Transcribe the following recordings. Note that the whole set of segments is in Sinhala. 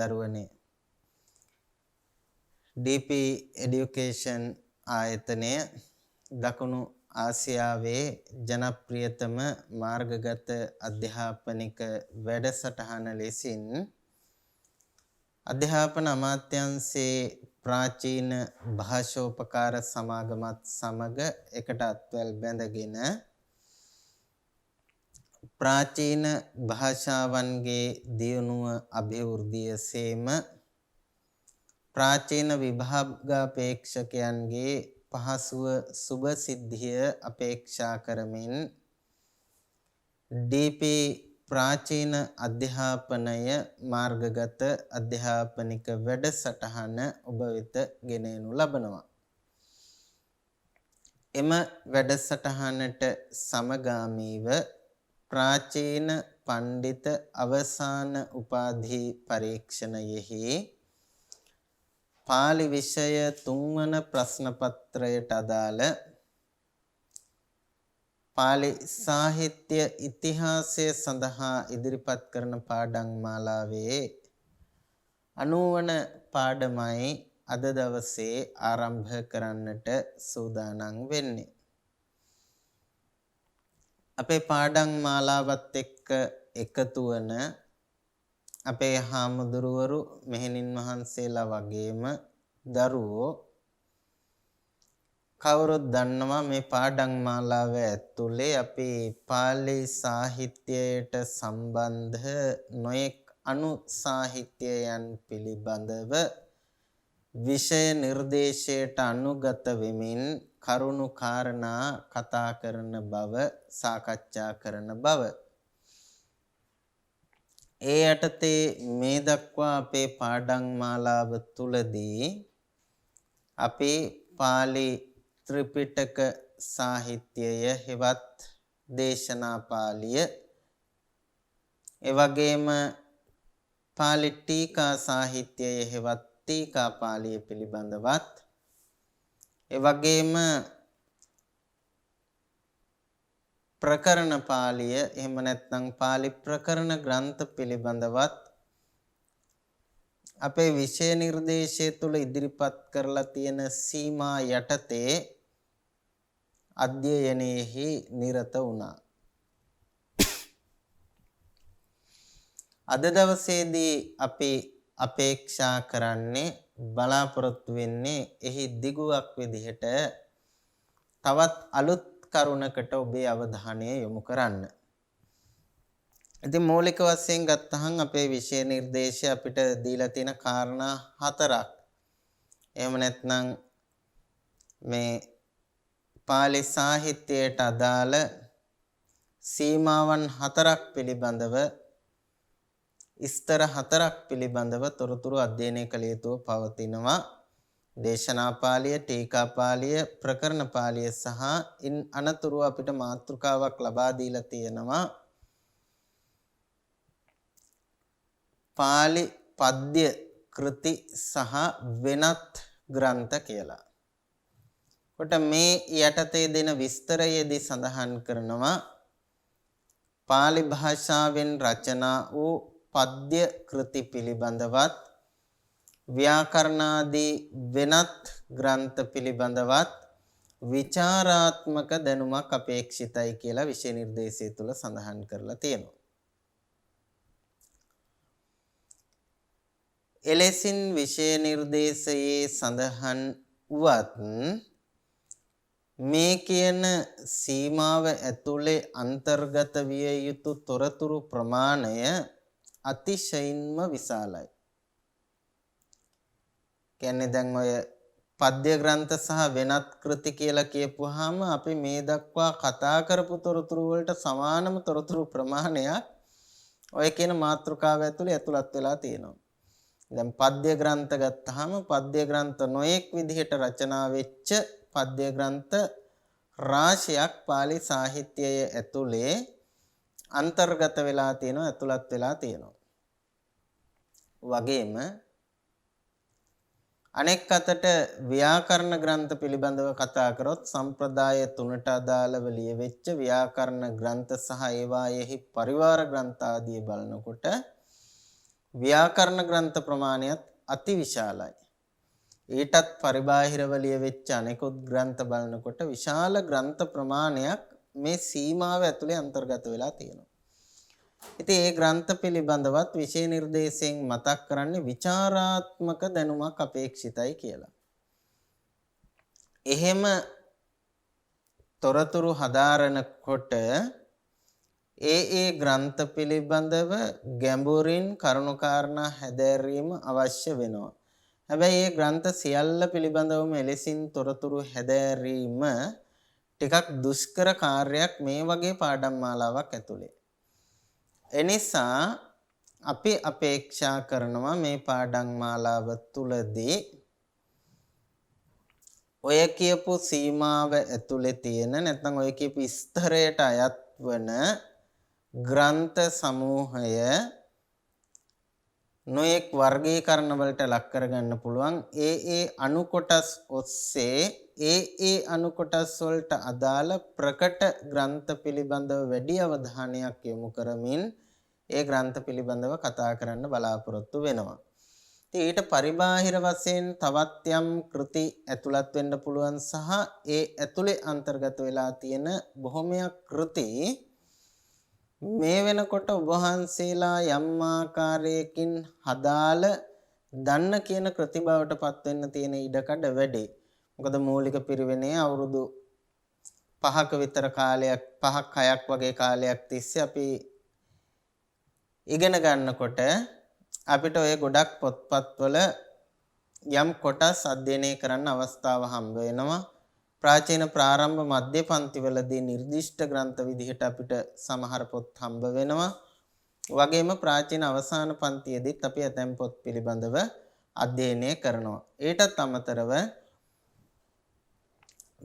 දරුවනේ DP Education ආයතනය දකුණු ආසියාවේ ජනප්‍රියතම මාර්ගගත අධ්‍යාපනික වැඩසටහන ලෙසින් අධ්‍යාපන අමාත්‍යාංශයේ ප්‍රාචීන භාෂෝපකාර සමාගමත් සමග එකට අත්වැල් බැඳගෙන ප්‍රාචීන භාෂාවන්ගේ දියුණුව අභිවෘද්ධිය සේම ප්‍රාචීන විභාගාපේක්ෂකයන්ගේ පහසුව සුබ සිද්ධිය අපේක්ෂා කරමින් DP ප්‍රාචීන අධ්‍යාපනය මාර්ගගත අධ්‍යාපනික වැඩසටහන ඔබ වෙත ගෙන එනු ලබනවා. එම වැඩසටහනට සමගාමීව ප්‍රාචීන පණ්ඩිත අවසාන උපාධි පරීක්ෂණයෙහි පාලි විෂය 3 වන ප්‍රශ්න පත්‍රයට අදාළ පාලි සාහිත්‍ය ඉතිහාසය සඳහා ඉදිරිපත් කරන පාඩම් මාලාවේ 90 වන පාඩමයි අද දවසේ ආරම්භ කරන්නට සූදානම් වෙන්නේ. අපේ පාඩම් මාලාවත් එක්ක එකතු වන අපේ හාමුදුරුවරු මෙහෙණින් වහන්සේලා වගේම දරුවෝ කවුරුත් දන්නවා මේ පාඩම් මාලාව ඇතුලේ අපි පාලි සාහිත්‍යයට සම්බන්ධ නොයෙක් අනු සාහිත්‍යයන් පිළිබඳව විෂය නිර්දේශයට අනුගත වෙමින් කරුණු කාරණා කතා කරන බව සාකච්ඡා කරන බව ඒ යටතේ මේ දක්වා අපේ පාඩම් මාලාව තුලදී අපි පාලි ත්‍රිපිටක සාහිත්‍යය හෙවත් දේශනා පාළිය ඒ වගේම පාලි ටීකා සාහිත්‍යය හෙවත් ටීකා පාළිය පිළිබඳවත් ඒ වගේම ප්‍රකරණ පාළිය එහෙම නැත්නම් පාලි ප්‍රකරණ ග්‍රන්ථ පිළිබඳවත් අපේ විෂය නිර්දේශය තුළ ඉදිරිපත් කරලා තියෙන සීමා යටතේ අධ්‍යයනයේහි නිරත වුණා. අද දවසේදී අපි අපේක්ෂා කරන්නේ බලාපොරොත්තු වෙන්නේ එහි දිගුවක් විදිහට තවත් අලුත් කරුණකට ඔබේ අවධානය යොමු කරන්න. ඉතින් මූලික වශයෙන් ගත්තහම අපේ විෂය නිර්දේශය අපිට දීලා තියෙන කාරණා 4ක්. එහෙම නැත්නම් මේ පාලි සාහිත්‍යයට අදාළ සීමාවන් 4ක් පිළිබඳව ස්තර 4ක් පිළිබඳව තොරතුරු අධ්‍යයනය කළ යුතුව පවතිනවා. දේශනා පාළිය, ටීකා පාළිය, ප්‍රකරණ පාළිය සහ ඉන් අනතුරු අපිට මාතෘකාවක් ලබා දීලා තියෙනවා පාලි පද්‍ය කෘති සහ වෙනත් ග්‍රන්ථ කියලා. කොට මේ යටතේ දෙන විස්තරයේදී සඳහන් කරනවා පාලි භාෂාවෙන් රචනා වූ පද්‍ය කෘති පිළිබඳවත් ව්‍යාකරණාදී වෙනත් ග්‍රන්ථ පිළිබඳවත් විචාරාත්මක දැනුමක් අපේක්ෂිතයි කියලා විෂය නිර්දේශය තුල සඳහන් කරලා තියෙනවා. එලෙසින් විෂය නිර්දේශයේ සඳහන් වුවත් මේ කියන සීමාව ඇතුලේ අන්තර්ගත විය යුතු තොරතුරු ප්‍රමාණය අතිශයින්ම විශාලයි. කියන්නේ දැන් ඔය පද්‍ය ග්‍රන්ථ සහ වෙනත් කෘති කියලා කියපුවාම අපි මේ දක්වා කතා කරපු තොරතුරු වලට සමානම තොරතුරු ප්‍රමාණයක් ඔය කියන මාතෘකාව ඇතුලේ ඇතුළත් වෙලා තියෙනවා. දැන් පද්‍ය ග්‍රන්ථ ගත්තාම පද්‍ය ග්‍රන්ථ නොඑක් විදිහට රචනා වෙච්ච පද්‍ය ග්‍රන්ථ රාශියක් පාලි සාහිත්‍යයේ ඇතුලේ අන්තර්ගත වෙලා තියෙනවා, ඇතුළත් වෙලා තියෙනවා. වගේම අනෙක් අතට ව්‍යාකරණ ග්‍රන්ථ පිළිබඳව කතා කරොත් සම්ප්‍රදාය තුනට අදාළව ලියවෙච්ච ව්‍යාකරණ ග්‍රන්ථ සහ ඒවායෙහි පරිවාර ග්‍රන්ථ ආදී බලනකොට ව්‍යාකරණ ග්‍රන්ථ ප්‍රමාණයත් අතිවිශාලයි. ඊටත් පරිබාහිරව ලියවෙච්ච අනෙකුත් ග්‍රන්ථ බලනකොට විශාල ග්‍රන්ථ ප්‍රමාණයක් මේ සීමාව ඇතුලේ අන්තර්ගත වෙලා තියෙනවා. ඉතින් ඒ ග්‍රන්ථ පිළිබඳවත් විශේෂ නිර්දේශයෙන් මතක් කරන්නේ විචාරාත්මක දැනුමක් අපේක්ෂිතයි කියලා. එහෙම තොරතුරු හදාරනකොට ඒ ග්‍රන්ථ පිළිබඳව ගැඹුරින් කරුණාකාරණා හැදෑරීම අවශ්‍ය වෙනවා. හැබැයි මේ ග්‍රන්ථ සියල්ල පිළිබඳවම එලෙසින් තොරතුරු හැදෑරීම ටිකක් දුෂ්කර කාර්යයක් මේ වගේ පාඩම් මාලාවක් ඇතුලේ. එනිසා අපි අපේක්ෂා කරනවා මේ පාඩම් මාලාව තුලදී ඔය කියපු සීමාව ඇතුලේ තියෙන නැත්නම් ඔය කියපු ස්තරයට අයත් වන ග්‍රන්ථ සමූහය නොඑක් වර්ගීකරණ වලට ලක් කරගන්න පුළුවන්. ඒ අණු කොටස් ඔස්සේ ඒ අණු කොටස් වලට අදාළ ප්‍රකට ග්‍රන්ථ පිළිබඳව වැඩි අවධානයක් යොමු කරමින් ඒ ග්‍රන්ථ පිළිබඳව කතා කරන්න බලාපොරොත්තු වෙනවා. ඊට පරිබාහිර වශයෙන් තවත් යම් කෘති ඇතුළත් වෙන්න පුළුවන් සහ ඒ ඇතුලේ අන්තර්ගත වෙලා තියෙන බොහොමයක් කෘති මේ වෙනකොට ඔබ වහන්සේලා යම් ආකාරයකින් හදාල දන්න කියන කෘති බවට පත් වෙන්න තියෙන ඉඩකඩ වැඩි. මොකද මූලික පිරිවෙනේ අවුරුදු 5ක විතර කාලයක් 5ක් 6ක් වගේ කාලයක් තිස්සේ අපි ඉගෙන ගන්නකොට අපිට ඔය ගොඩක් පොත්පත්වල යම් කොටස් අධ්‍යයනය කරන්න අවස්ථාව හම්බ වෙනවා. ප්‍රාචීන ප්‍රාරම්භ මධ්‍ය පන්තිවලදී නිර්දිෂ්ට ග්‍රන්ථ විදිහට අපිට සමහර පොත් හම්බ වෙනවා. වගේම ප්‍රාචීන අවසාන පන්තියේදීත් අපි ඇතැම් පොත් පිළිබඳව අධ්‍යයනය කරනවා. ඊටත් අමතරව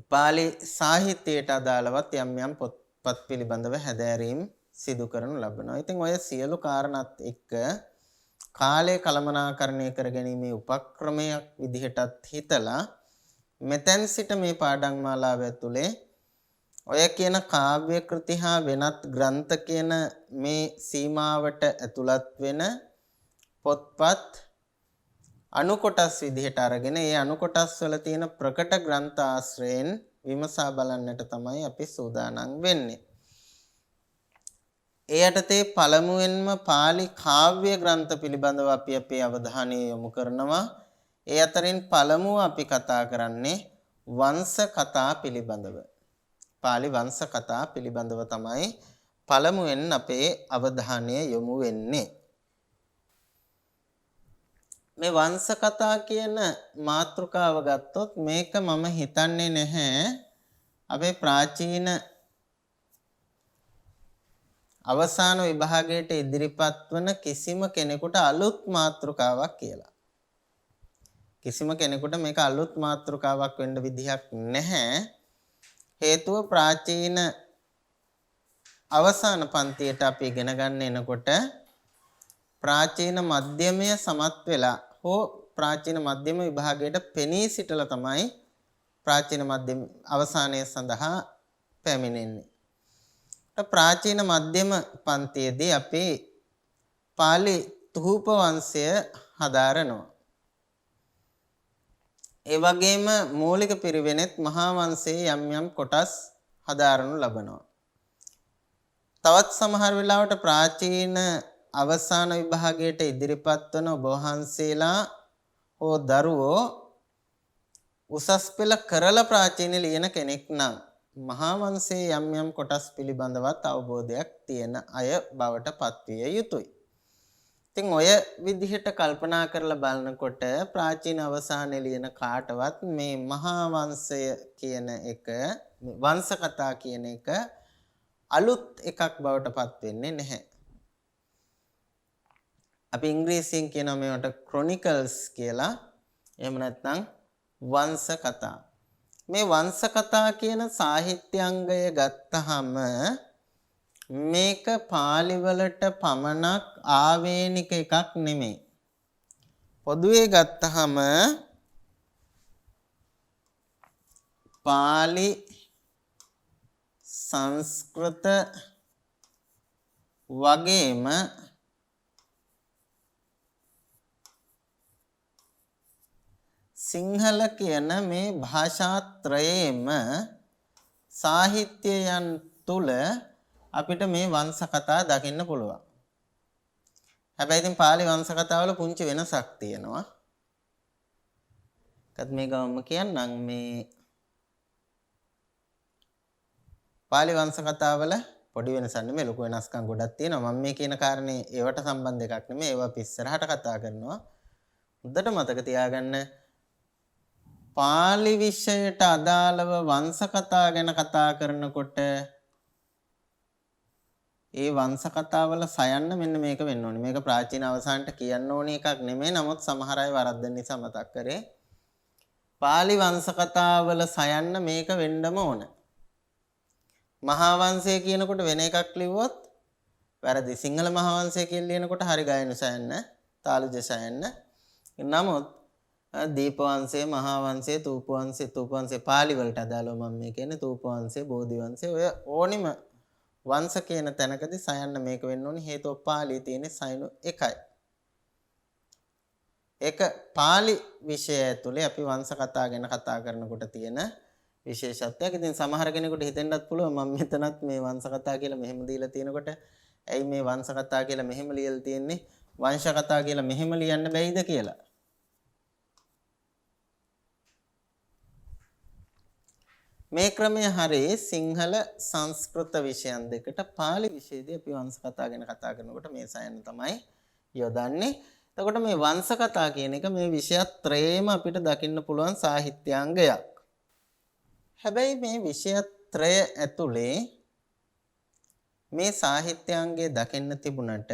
පාලි සාහිත්‍යයට අදාළවත් යම් පොත්පත් පිළිබඳව හැදෑරීම් සිදු කරනු ලබනවා. ඉතින් ඔය සියලු කාරණාත් එක්ක කාලය කළමනාකරණය කර ගැනීමේ උපක්‍රමයක් විදිහටත් හිතලා මෙතෙන් සිට මේ පාඩම් මාලාව ඇතුලේ ඔය කියන කාව්‍ය කෘති හා වෙනත් ග්‍රන්ථ කියන මේ සීමාවට ඇතුළත් වෙන පොත්පත් අණු කොටස් විදිහට අරගෙන ඒ අණු කොටස් වල තියෙන ප්‍රකට ග්‍රන්ථ ආශ්‍රයෙන් විමසා බලන්නට තමයි අපි සූදානම් වෙන්නේ. එයටතේ පළමුවෙන්ම පාලි කාව්‍ය ග්‍රන්ථ පිළිබඳව අපි අපේ අවධානය යොමු කරනවා. ඒ අතරින් පළමුව අපි කතා කරන්නේ වංශ කතා පිළිබඳව. පාලි වංශ කතා පිළිබඳව තමයි පළමුවෙන් අපේ අවධානය යොමු වෙන්නේ. මේ වංශ කතා කියන මාතෘකාව ගත්තොත් මේක මම හිතන්නේ නැහැ අපේ ප්‍රාචීන අවසාන විභාගයට ඉදිරිපත් වන කිසිම කෙනෙකුට අලුත් මාතෘකාවක් කියලා. කිසිම කෙනෙකුට මේක අලුත් මාතෘකාවක් වෙන්න විදිහක් නැහැ. හේතුව ප්‍රාචීන අවසාන පන්තියට අපි ඉගෙන ගන්න එනකොට ප්‍රාචීන මධ්‍යමය සමත් වෙලා හෝ ප්‍රාචීන මධ්‍යම විභාගයට පෙනී සිටලා තමයි ප්‍රාචීන මධ්‍යම අවසානයේ සඳහා පැමිණෙන්නේ. ප්‍රාචීන මධ්‍යම පන්තියේදී අපි පාලි ථූප වංශය හදාරනවා. ඒ වගේම මූලික පිරිවෙනෙත් මහා වංශයේ යම් කොටස් හදාරනු ලබනවා. තවත් සමහර වෙලාවට ප්‍රාචීන අවසාන විභාගයට ඉදිරිපත් වන ඔබ වහන්සේලා හෝ දරුවෝ උසස් පෙළ කරලා ප්‍රාචීන ලියන කෙනෙක් නම් මහා වංශයේ යම් කොටස් පිළිබඳවත් අවබෝධයක් තියෙන අය බවට පත්විය යුතුයි. ඉතින් ඔය විදිහට කල්පනා කරලා බලනකොට ප්‍රාචීන අවසානයේ ලියන කාටවත් මේ මහා වංශය කියන එක වංශ කතා කියන එක අලුත් එකක් බවට පත් වෙන්නේ නැහැ. අපි ඉංග්‍රීසියෙන් කියනවා මේවට ක්‍රොනිකල්ස් කියලා. එහෙම නැත්නම් වංශ කතා. මේ වංශ කතා කියන සාහිත්‍යාංගය ගත්තහම මේක පාලි වලට පමණක් ආවේනික එකක් නෙමෙයි. පොදුවේ ගත්තහම පාලි සංස්කෘත වගේම සිංහල කියන මේ භාෂා ත්‍රයේම සාහිත්‍යයන් තුල අපිට මේ වංශ කතා දකින්න පුළුවන්. හැබැයි ඉතින් පාලි වංශ කතාවල පුංචි වෙනසක් තියෙනවා. ඒකත් මේ ගමම කියන්නම් මේ පාලි වංශ කතාවල පොඩි වෙනසක් නෙමෙයි ලොකු වෙනස්කම් ගොඩක් තියෙනවා. මම මේ කියන කාරණේ ඒවට සම්බන්ධ එකක් නෙමෙයි. ඒවා අපි ඉස්සරහට කතා කරනවා. හොඳට මතක තියාගන්න පාලි විෂයට අදාළව වංශ කතා ගැන කතා කරනකොට ඒ වංශ කතාවල සයන්න මෙන්න මේක වෙන්න ඕනේ. මේක ප්‍රාචීන අවසානට කියන්න ඕනේ එකක් නෙමෙයි. නමුත් සමහර අය වරද්දන නිසා මතක් කරේ. පාලි වංශ කතාවල සයන්න මේක වෙන්නම ඕන. මහා වංශය කියනකොට වෙන එකක් ලිව්වොත් වැරදි. සිංහල මහා වංශය කියලා ලියනකොට හරි ගායන සයන්න, තාලුජ සයන්න. නමුත් දීප වංශය, මහා වංශය, තූප වංශය පාලි වලට අදාළව මම මේ කියන්නේ තූප වංශය, බෝධි වංශය ඔය ඕනිම වංශ කියන තැනකදී සයන්න මේක වෙන්න ඕනේ. හේතුව පාලියේ තියෙන සයනු එකයි. ඒක පාලි විෂය ඇතුලේ අපි වංශ කතා ගැන කතා කරනකොට තියෙන විශේෂත්වයක්. ඉතින් සමහර කෙනෙකුට හිතෙන්නත් පුළුවන් මම මෙතනත් මේ වංශ කතා කියලා මෙහෙම දීලා තියෙනකොට ඇයි මේ වංශ කතා කියලා මෙහෙම ලියලා තියෙන්නේ? වංශ කතා කියලා මෙහෙම ලියන්න බැයිද කියලා. මේ ක්‍රමය හරිය සිංහල සංස්කෘත විෂයන් දෙකට පාලි විෂයේදී අපි වංශ කතා ගැන කතා කරනකොට මේ සයන තමයි යොදන්නේ. එතකොට මේ වංශ කතා කියන එක මේ විෂයත්‍රයේම අපිට දකින්න පුළුවන් සාහිත්‍යාංගයක්. හැබැයි මේ විෂයත්‍රය ඇතුලේ මේ සාහිත්‍යාංගයේ දකින්න තිබුණට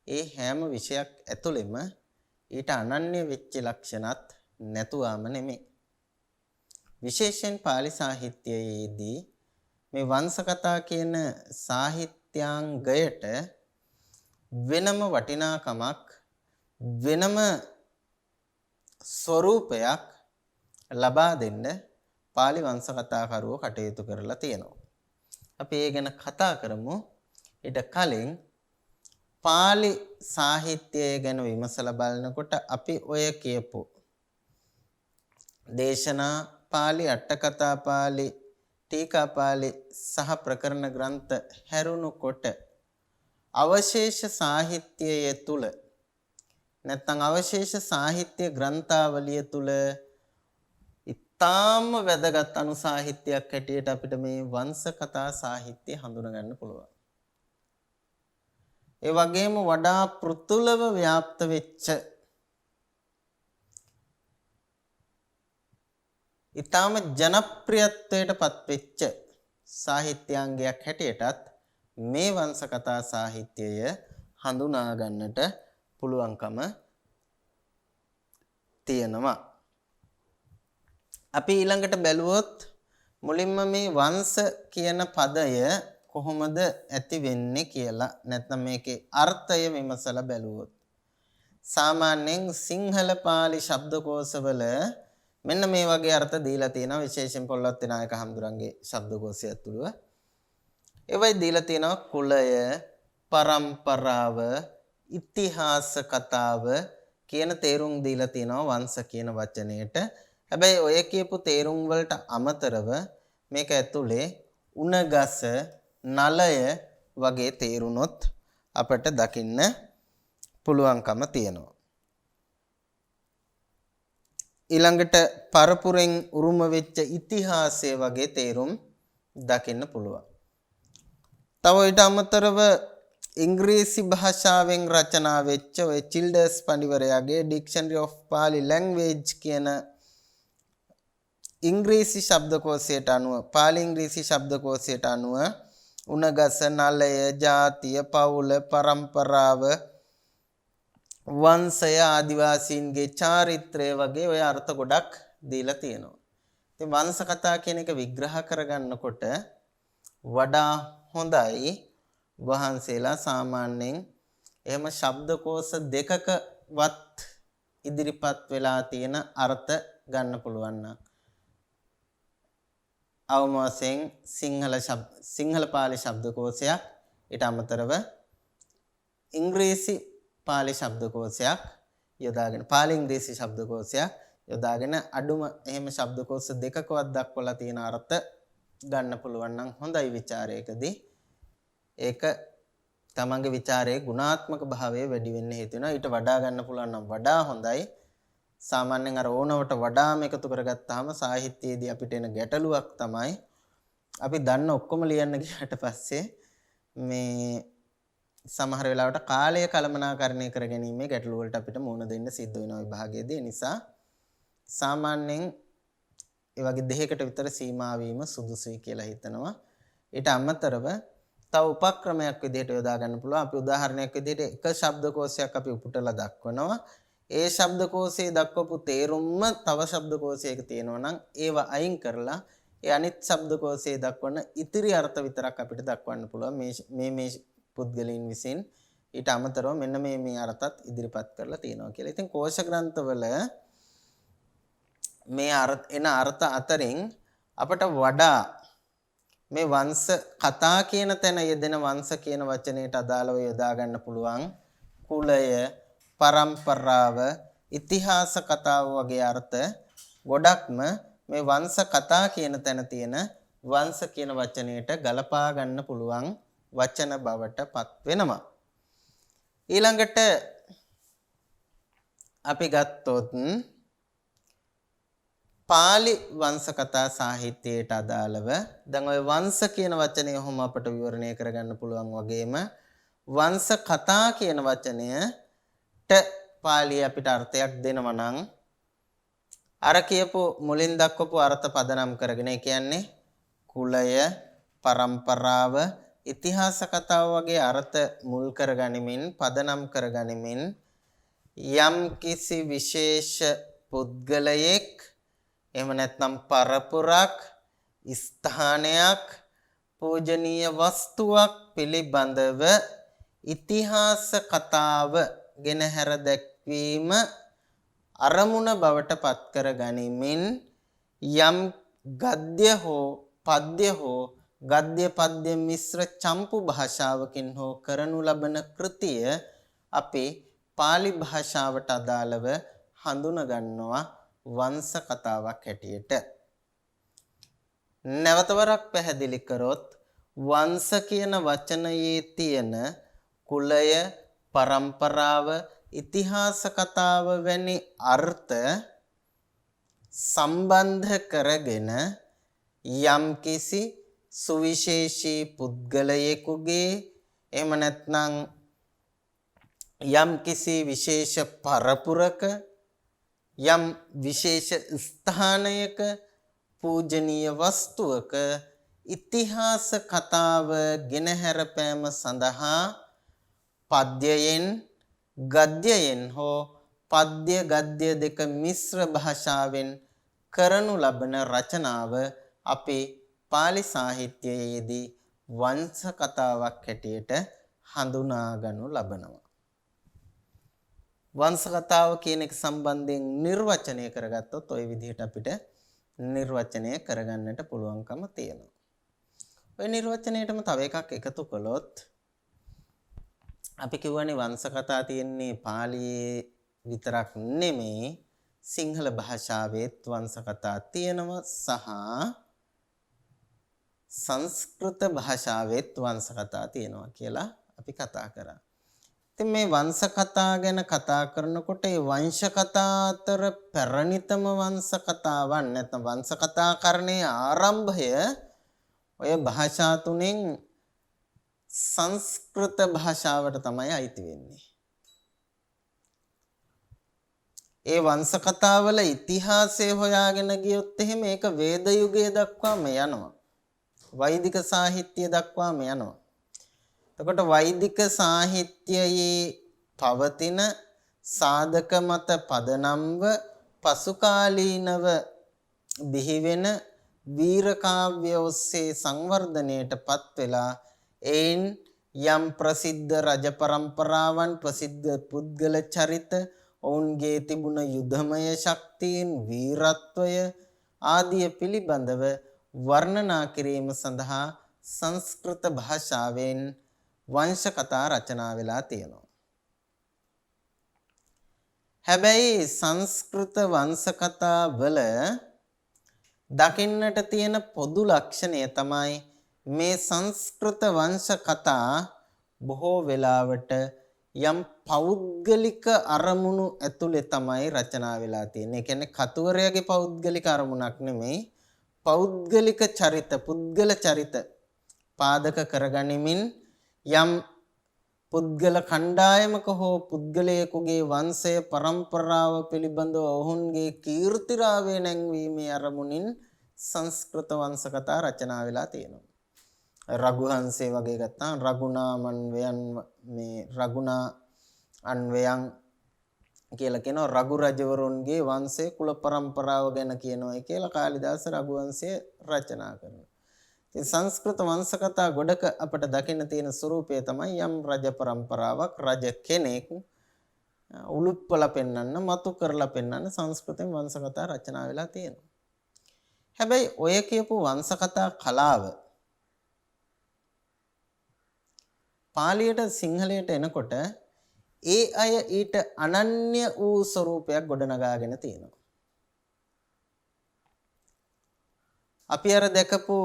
ඒ හැම විෂයක් ඇතුළෙම ඊට අනන්‍ය වෙච්ච ලක්ෂණත් නැතුවම නෙමෙයි. විශේෂයෙන් පාලි සාහිත්‍යයේදී මේ වංශ කතා කියන සාහිත්‍යාංගයට වෙනම වටිනාකමක් වෙනම ස්වරූපයක් ලබා දෙන්න පාලි වංශ කතාකරුවෝ කටයුතු කරලා තියෙනවා. අපි ඒ ගැන කතා කරමු. ඊට කලින් පාලි සාහිත්‍යය ගැන විමසලා බලනකොට අපි ඔය කියපු දේශනා පාලි, අට කතා පාලි, ටීකා පාලි සහ ප්‍රකරණ ග්‍රන්ථ හැරුණුකොට අවශේෂ සාහිත්‍යය තුල නැත්නම් අවශේෂ සාහිත්‍ය ග්‍රන්ථාවලිය තුල ඉතාම වැදගත් අනු සාහිත්‍යයක් හැටියට අපිට මේ වංශ කතා සාහිත්‍ය හඳුනා ගන්න පුළුවන්. ඒ වගේම වඩා පෘතුලව ව්‍යාප්ත වෙච්ච ඉතාම ජනප්‍රියත්වයට පත්වෙච්ච සාහිත්‍යාංගයක් හැටියටත් මේ වංශ කතා සාහිත්‍යය හඳුනා ගන්නට පුළුවන්කම තියෙනවා. අපි ඊළඟට බැලුවොත් මුලින්ම මේ වංශ කියන පදය කොහොමද ඇති වෙන්නේ කියලා නැත්නම් මේකේ අර්ථය විමසලා බැලුවොත් සාමාන්‍යයෙන් සිංහල පාලි ශබ්දකෝෂවල මෙන්න මේ වගේ අර්ථ දීලා තියෙනවා. විශේෂයෙන් පොල්ලත් නායක හඳුරන්ගේ ශබ්දකෝෂය ඇතුළුව ඒවයි දීලා තියෙනවා කුලය, පරම්පරාව, ඉතිහාස කතාව කියන තේරුම් දීලා තියෙනවා වංශ කියන වචනයට. හැබැයි ඔය කියපු තේරුම් වලට අමතරව මේක ඇතුලේ උණගස, නලය වගේ තේරුනොත් අපට දකින්න පුළුවන්කම තියෙනවා. ඊළඟට පරපුරෙන් උරුම වෙච්ච ඉතිහාසය වගේ තේරුම් දකින්න පුළුවන්. තව ඊට අමතරව ඉංග්‍රීසි භාෂාවෙන් රචනා වෙච්ච ඔය චිල්ඩර්ස් පඬිවරයාගේ Dictionary of Pali Language කියන ඉංග්‍රීසි ශබ්දකෝෂයට අනුව පාලි ඉංග්‍රීසි ශබ්දකෝෂයට අනුව උණගස, නලය, ජාතිය, පවුල, පරම්පරාව, වංශය, ආදිවාසීන්ගේ චාරිත්‍රය වගේ ඔය අර්ථ ගොඩක් දීලා තියෙනවා. ඉතින් වංශ කතා කියන එක විග්‍රහ කරගන්නකොට වඩා හොඳයි වහන්සේලා සාමාන්‍යයෙන් එහෙම ශබ්දකෝෂ දෙකකවත් ඉදිරිපත් වෙලා තියෙන අර්ථ ගන්න පුළුවන් නම් අවම වශයෙන් සිංහල පාලි ශබ්දකෝෂයක් ඊට අමතරව ඉංග්‍රීසි පාලි ශබ්දකෝෂයක් යොදාගෙන පාලි ඉංග්‍රීසි ශබ්දකෝෂයක් යොදාගෙන අඩුම එහෙම ශබ්දකෝෂ දෙකකවත් දක්වලා තියෙන අර්ථ ගන්න පුළුවන් නම් හොඳයි ਵਿਚාරයකදී. ඒක තමන්ගේ ਵਿਚාරයේ ගුණාත්මක භාවය වැඩි වෙන්න හේතු වෙනවා. ඊට වඩා ගන්න පුළුවන් නම් වඩා හොඳයි. සාමාන්‍යයෙන් අර ඕනවට වඩාම එකතු කරගත්තාම සාහිත්‍යයේදී අපිට එන ගැටලුවක් තමයි අපි දන්න ඔක්කොම ලියන්න ගියාට පස්සේ මේ සමහර වෙලාවට කාලය කළමනාකරණය කර ගැනීමේ ගැටලු වලට අපිට මුහුණ දෙන්න සිද්ධ වෙනවා විභාගයේදී. ඒ නිසා සාමාන්‍යයෙන් ඒ වගේ දෙකකට විතර සීමා වීම සුදුසුයි කියලා හිතනවා. ඊට අමතරව තව උපක්‍රමයක් විදිහට යොදා ගන්න පුළුවන්. අපි උදාහරණයක් විදිහට එක ශබ්දකෝෂයක් අපි උපුටලා දක්වනවා. ඒ ශබ්දකෝෂයේ දක්වපු තේරුම්ම තව ශබ්දකෝෂයක තියෙනවා නම් ඒව අයින් කරලා ඒ අනිත් ශබ්දකෝෂයේ දක්වන ඉතිරි අර්ථ විතරක් අපිට දක්වන්න පුළුවන් මේ පුද්ගලයන් විසින්. ඊට අමතරව මෙන්න මේ අර්ථත් ඉදිරිපත් කරලා තියෙනවා කියලා. ඉතින් කෝෂ ග්‍රන්ථවල මේ අර්ථ අතරින් අපට වඩා මේ වංශ කතා කියන තැන යෙදෙන වංශ කියන වචනයට අදාළව යොදා ගන්න පුළුවන් කුලය, පරම්පරාව, ඉතිහාස කතාව වගේ අර්ථ ගොඩක්ම මේ වංශ කතා කියන තැන තියෙන වංශ කියන වචනයට ගලපා ගන්න පුළුවන් වචන බවට පත් වෙනවා. ඊළඟට අපි ගත්තොත් පාලි වංශ කතා සාහිත්‍යයට අදාළව දැන් ওই වංශ කියන වචනය ඔහොම අපට විවරණය කරගන්න පුළුවන් වගේම වංශ කතා කියන වචනයට පාලිය අපිට අර්ථයක් දෙනවා නම් අර කියපු මුලින් දක්වපු අර්ථ පදනම් කරගෙන ඒ කියන්නේ කුලය, පරම්පරාව, ඉතිහාස කතාව වගේ අර්ථ මුල් කරගනිමින් පදනම් කරගනිමින් යම් කිසි විශේෂ පුද්ගලයෙක් එහෙම නැත්නම් පරපුරක්, ස්ථානයක්, පූජනීය වස්තුවක් පිළිබඳව ඉතිහාස කතාව ගෙනහැර දැක්වීම අරමුණ බවට පත් කර ගනිමින් යම් ගද්‍ය හෝ පද්‍ය හෝ ගද්‍ය පද්‍ය මිශ්‍ර චම්පු භාෂාවකින් හෝ කරනු ලබන කෘතිය අපි පාලි භාෂාවට අදාළව හඳුන ගන්නවා වංශ කතාවක් හැටියට. නැවතවරක් පැහැදිලි කරොත් වංශ කියන වචනයේ තියෙන කුලය, පරම්පරාව, ඉතිහාස කතාව වැනි අර්ථ සම්බන්ධ කරගෙන යම්කිසි සුවිශේෂී පුද්ගලයෙකුගේ එහෙම නැත්නම් යම්කිසි විශේෂ පරපුරක යම් විශේෂ ස්ථානයක පූජනීය වස්තුවක ඉතිහාස කතාව ගෙනහැර පෑම සඳහා පද්‍යයෙන් ගද්‍යයෙන් හෝ පද්‍ය ගද්‍ය දෙක මිශ්‍ර භාෂාවෙන් කරනු ලබන රචනාව අපි පාලි සාහිත්‍යයේදී වංශ කතාවක් හැටියට හඳුනා ගනු ලබනවා. වංශ කතාව කියන එක සම්බන්ධයෙන් නිර්වචනය කරගත්තොත් ওই විදිහට අපිට නිර්වචනය කරගන්නට පුළුවන්කම තියෙනවා. ওই නිර්වචනයේටම තව එකක් එකතු කළොත් අපි කියවනේ වංශ කතා තියෙන්නේ පාලියේ විතරක් නෙමෙයි සිංහල භාෂාවෙත් වංශ කතා තියෙනවා සහ සංස්කෘත භාෂාවෙත් වංශ කතා තියෙනවා කියලා අපි කතා කරා. ඉතින් මේ වංශ කතා ගැන කතා කරනකොට මේ වංශ කතා අතර පැරණිතම වංශ කතාවන් නැත්නම් වංශ කතාකරණයේ ආරම්භය ඔය භාෂා තුනෙන් සංස්කෘත භාෂාවට තමයි අයිති වෙන්නේ. ඒ වංශ කතාවල ඉතිහාසය හොයාගෙන ගියොත් එහෙම ඒක වේද යුගයේ දක්වාම යනවා. වෛදික සාහිත්‍ය දක්වාම යනවා. එතකොට වෛදික සාහිත්‍යයේ පවතින සාධක මත පදනම්ව පසුකාලීනව බිහි වෙන වීර කාව්‍ය ඔස්සේ සංවර්ධනයටපත් වෙලා එයින් යම් ප්‍රසිද්ධ රජ පරම්පරාවන් ප්‍රසිද්ධ පුද්ගල චරිත ඔවුන්ගේ තිබුණ යුධමය ශක්තියින් වීරත්වය ආදිය පිළිබඳව වර්ණනා කිරීම සඳහා සංස්කෘත භාෂාවෙන් වංශ කතා රචනා වෙලා තියෙනවා. හැබැයි සංස්කෘත වංශ කතා වල දකින්නට තියෙන පොදු ලක්ෂණය තමයි මේ සංස්කෘත වංශ කතා බොහෝ වෙලාවට යම් පෞද්ගලික අරමුණු ඇතුලේ තමයි රචනා වෙලා තියෙන්නේ. ඒ කියන්නේ කතුවරයාගේ පෞද්ගලික අරමුණක් නෙමෙයි. පෞද්ගලික චරිත, පුද්ගල චරිත පාදක කරගනිමින් යම් පුද්ගල කණ්ඩායමක හෝ පුද්ගලයෙකුගේ වංශය පරම්පරාව පිළිබඳව ඔවුන්ගේ කීර්තිරාවය නැංවීමේ අරමුණින් සංස්කෘත වංශ කතා රචනා වෙලා තියෙනවා. රඝුවංශය වගේ ගත්තාම රඝුණා අන්වයන් කියලා කියනවා. රඝු රජවරුන්ගේ වංශයේ කුල පරම්පරාව ගැන කියනවා කියලා කාලිදාස රඝුවංශය රචනා කරනවා. ඉතින් සංස්කෘත වංශ කතා ගොඩක අපිට දකින්න තියෙන ස්වරූපය තමයි යම් රජ පරම්පරාවක් රජ කෙනෙක් උලුප්පලා පෙන්වන්න, මතු කරලා පෙන්වන්න සංස්කෘතෙන් වංශ කතා රචනා වෙලා තියෙනවා. හැබැයි ඔය කියපු වංශ කතා කලාව පාලියට සිංහලයට එනකොට ඒ අය ඊට අනන්‍ය වූ ස්වරූපයක් ගොඩනගාගෙන තියෙනවා. අපි අර දැකපු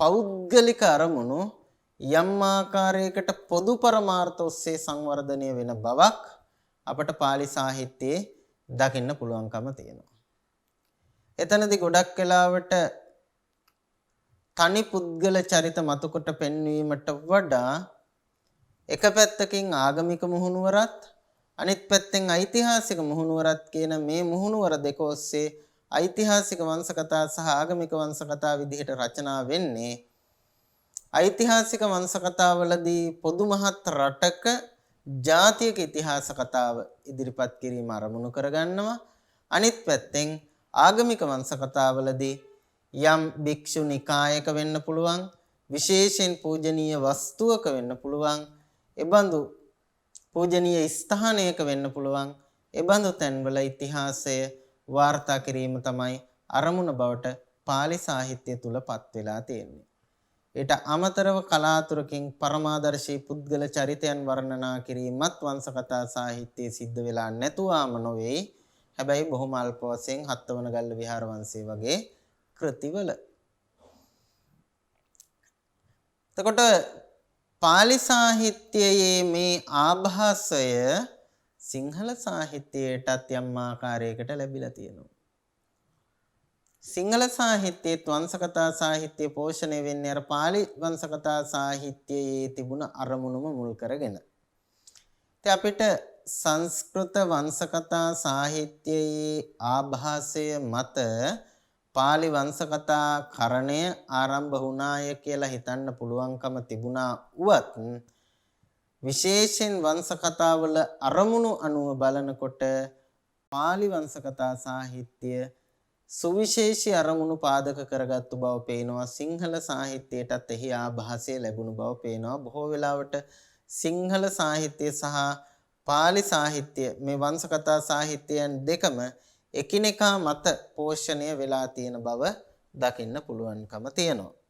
පෞද්ගලික අරමුණු යම් ආකාරයකට පොදු පරමාර්ථ ඔස්සේ සංවර්ධනය වෙන බවක් අපට පාලි සාහිත්‍යයේ දකින්න පුළුවන්කම තියෙනවා. එතනදී ගොඩක් වෙලාවට තනි පුද්ගල චරිත මතුකොට පෙන්වීමට වඩා එක පැත්තකින් ආගමික මුහුණුවරත් අනිත් පැත්තෙන් ඓතිහාසික මුහුණුවරත් කියන මේ මුහුණුවර දෙක ඔස්සේ ඓතිහාසික වංශ කතා සහ ආගමික වංශ කතා විදිහට රචනා වෙන්නේ ඓතිහාසික වංශ කතාවලදී පොදු මහත් රටක ජාතික ඉතිහාස කතාව ඉදිරිපත් කිරීම අරමුණු කරගන්නවා. අනිත් පැත්තෙන් ආගමික වංශ කතාවලදී යම් භික්ෂු නිකායක වෙන්න පුළුවන්, විශේෂයෙන් පූජනීය වස්තුවක වෙන්න පුළුවන්, එබඳු පූජනීය ස්ථානයක වෙන්න පුළුවන්, එබඳු තැන්වල ඉතිහාසය වාර්තා කිරීම තමයි අරමුණ බවට පාලි සාහිත්‍ය තුලපත් වෙලා තියෙන්නේ. ඊට අමතරව කලාතුරකින් පරමාදර්ශී පුද්ගල චරිතයන් වර්ණනා කිරීමත් වංශ කතා සාහිත්‍යයේ සිද්ධ වෙලා නැතුවම නොවේ. හැබැයි බොහොම අල්ප වශයෙන් හත්වන ගල්ල විහාර වංශය වගේ කෘතිවල. එතකොට පාලි සාහිත්‍යයේ මේ ආභාසය සිංහල සාහිත්‍යයටත් යම් ආකාරයකට ලැබිලා තියෙනවා. සිංහල සාහිත්‍යයේ වංශ කතා සාහිත්‍ය පෝෂණය වෙන්නේ අර පාලි වංශ කතා සාහිත්‍යයේ තිබුණ අරමුණුම මුල් කරගෙන. ඉතින් අපිට සංස්කෘත වංශ කතා සාහිත්‍යයේ ආභාසය මත පාලි වංශ කතා කරණය ආරම්භ වුණාය කියලා හිතන්න පුළුවන්කම තිබුණා උවත් විශේෂයෙන් වංශ කතාවල අරමුණු අනුව බලනකොට පාලි වංශ කතා සාහිත්‍ය සුවිශේෂී අරමුණු පාදක කරගත්තු බව පේනවා. සිංහල සාහිත්‍යයටත් එහි ආභාසය ලැබුණු බව පේනවා. බොහෝ වෙලාවට සිංහල සාහිත්‍ය සහ පාලි සාහිත්‍ය මේ වංශ කතා සාහිත්‍යයන් දෙකම එකිනෙකා මත පෝෂණය වෙලා තියෙන බව දකින්න පුළුවන්කම තියෙනවා.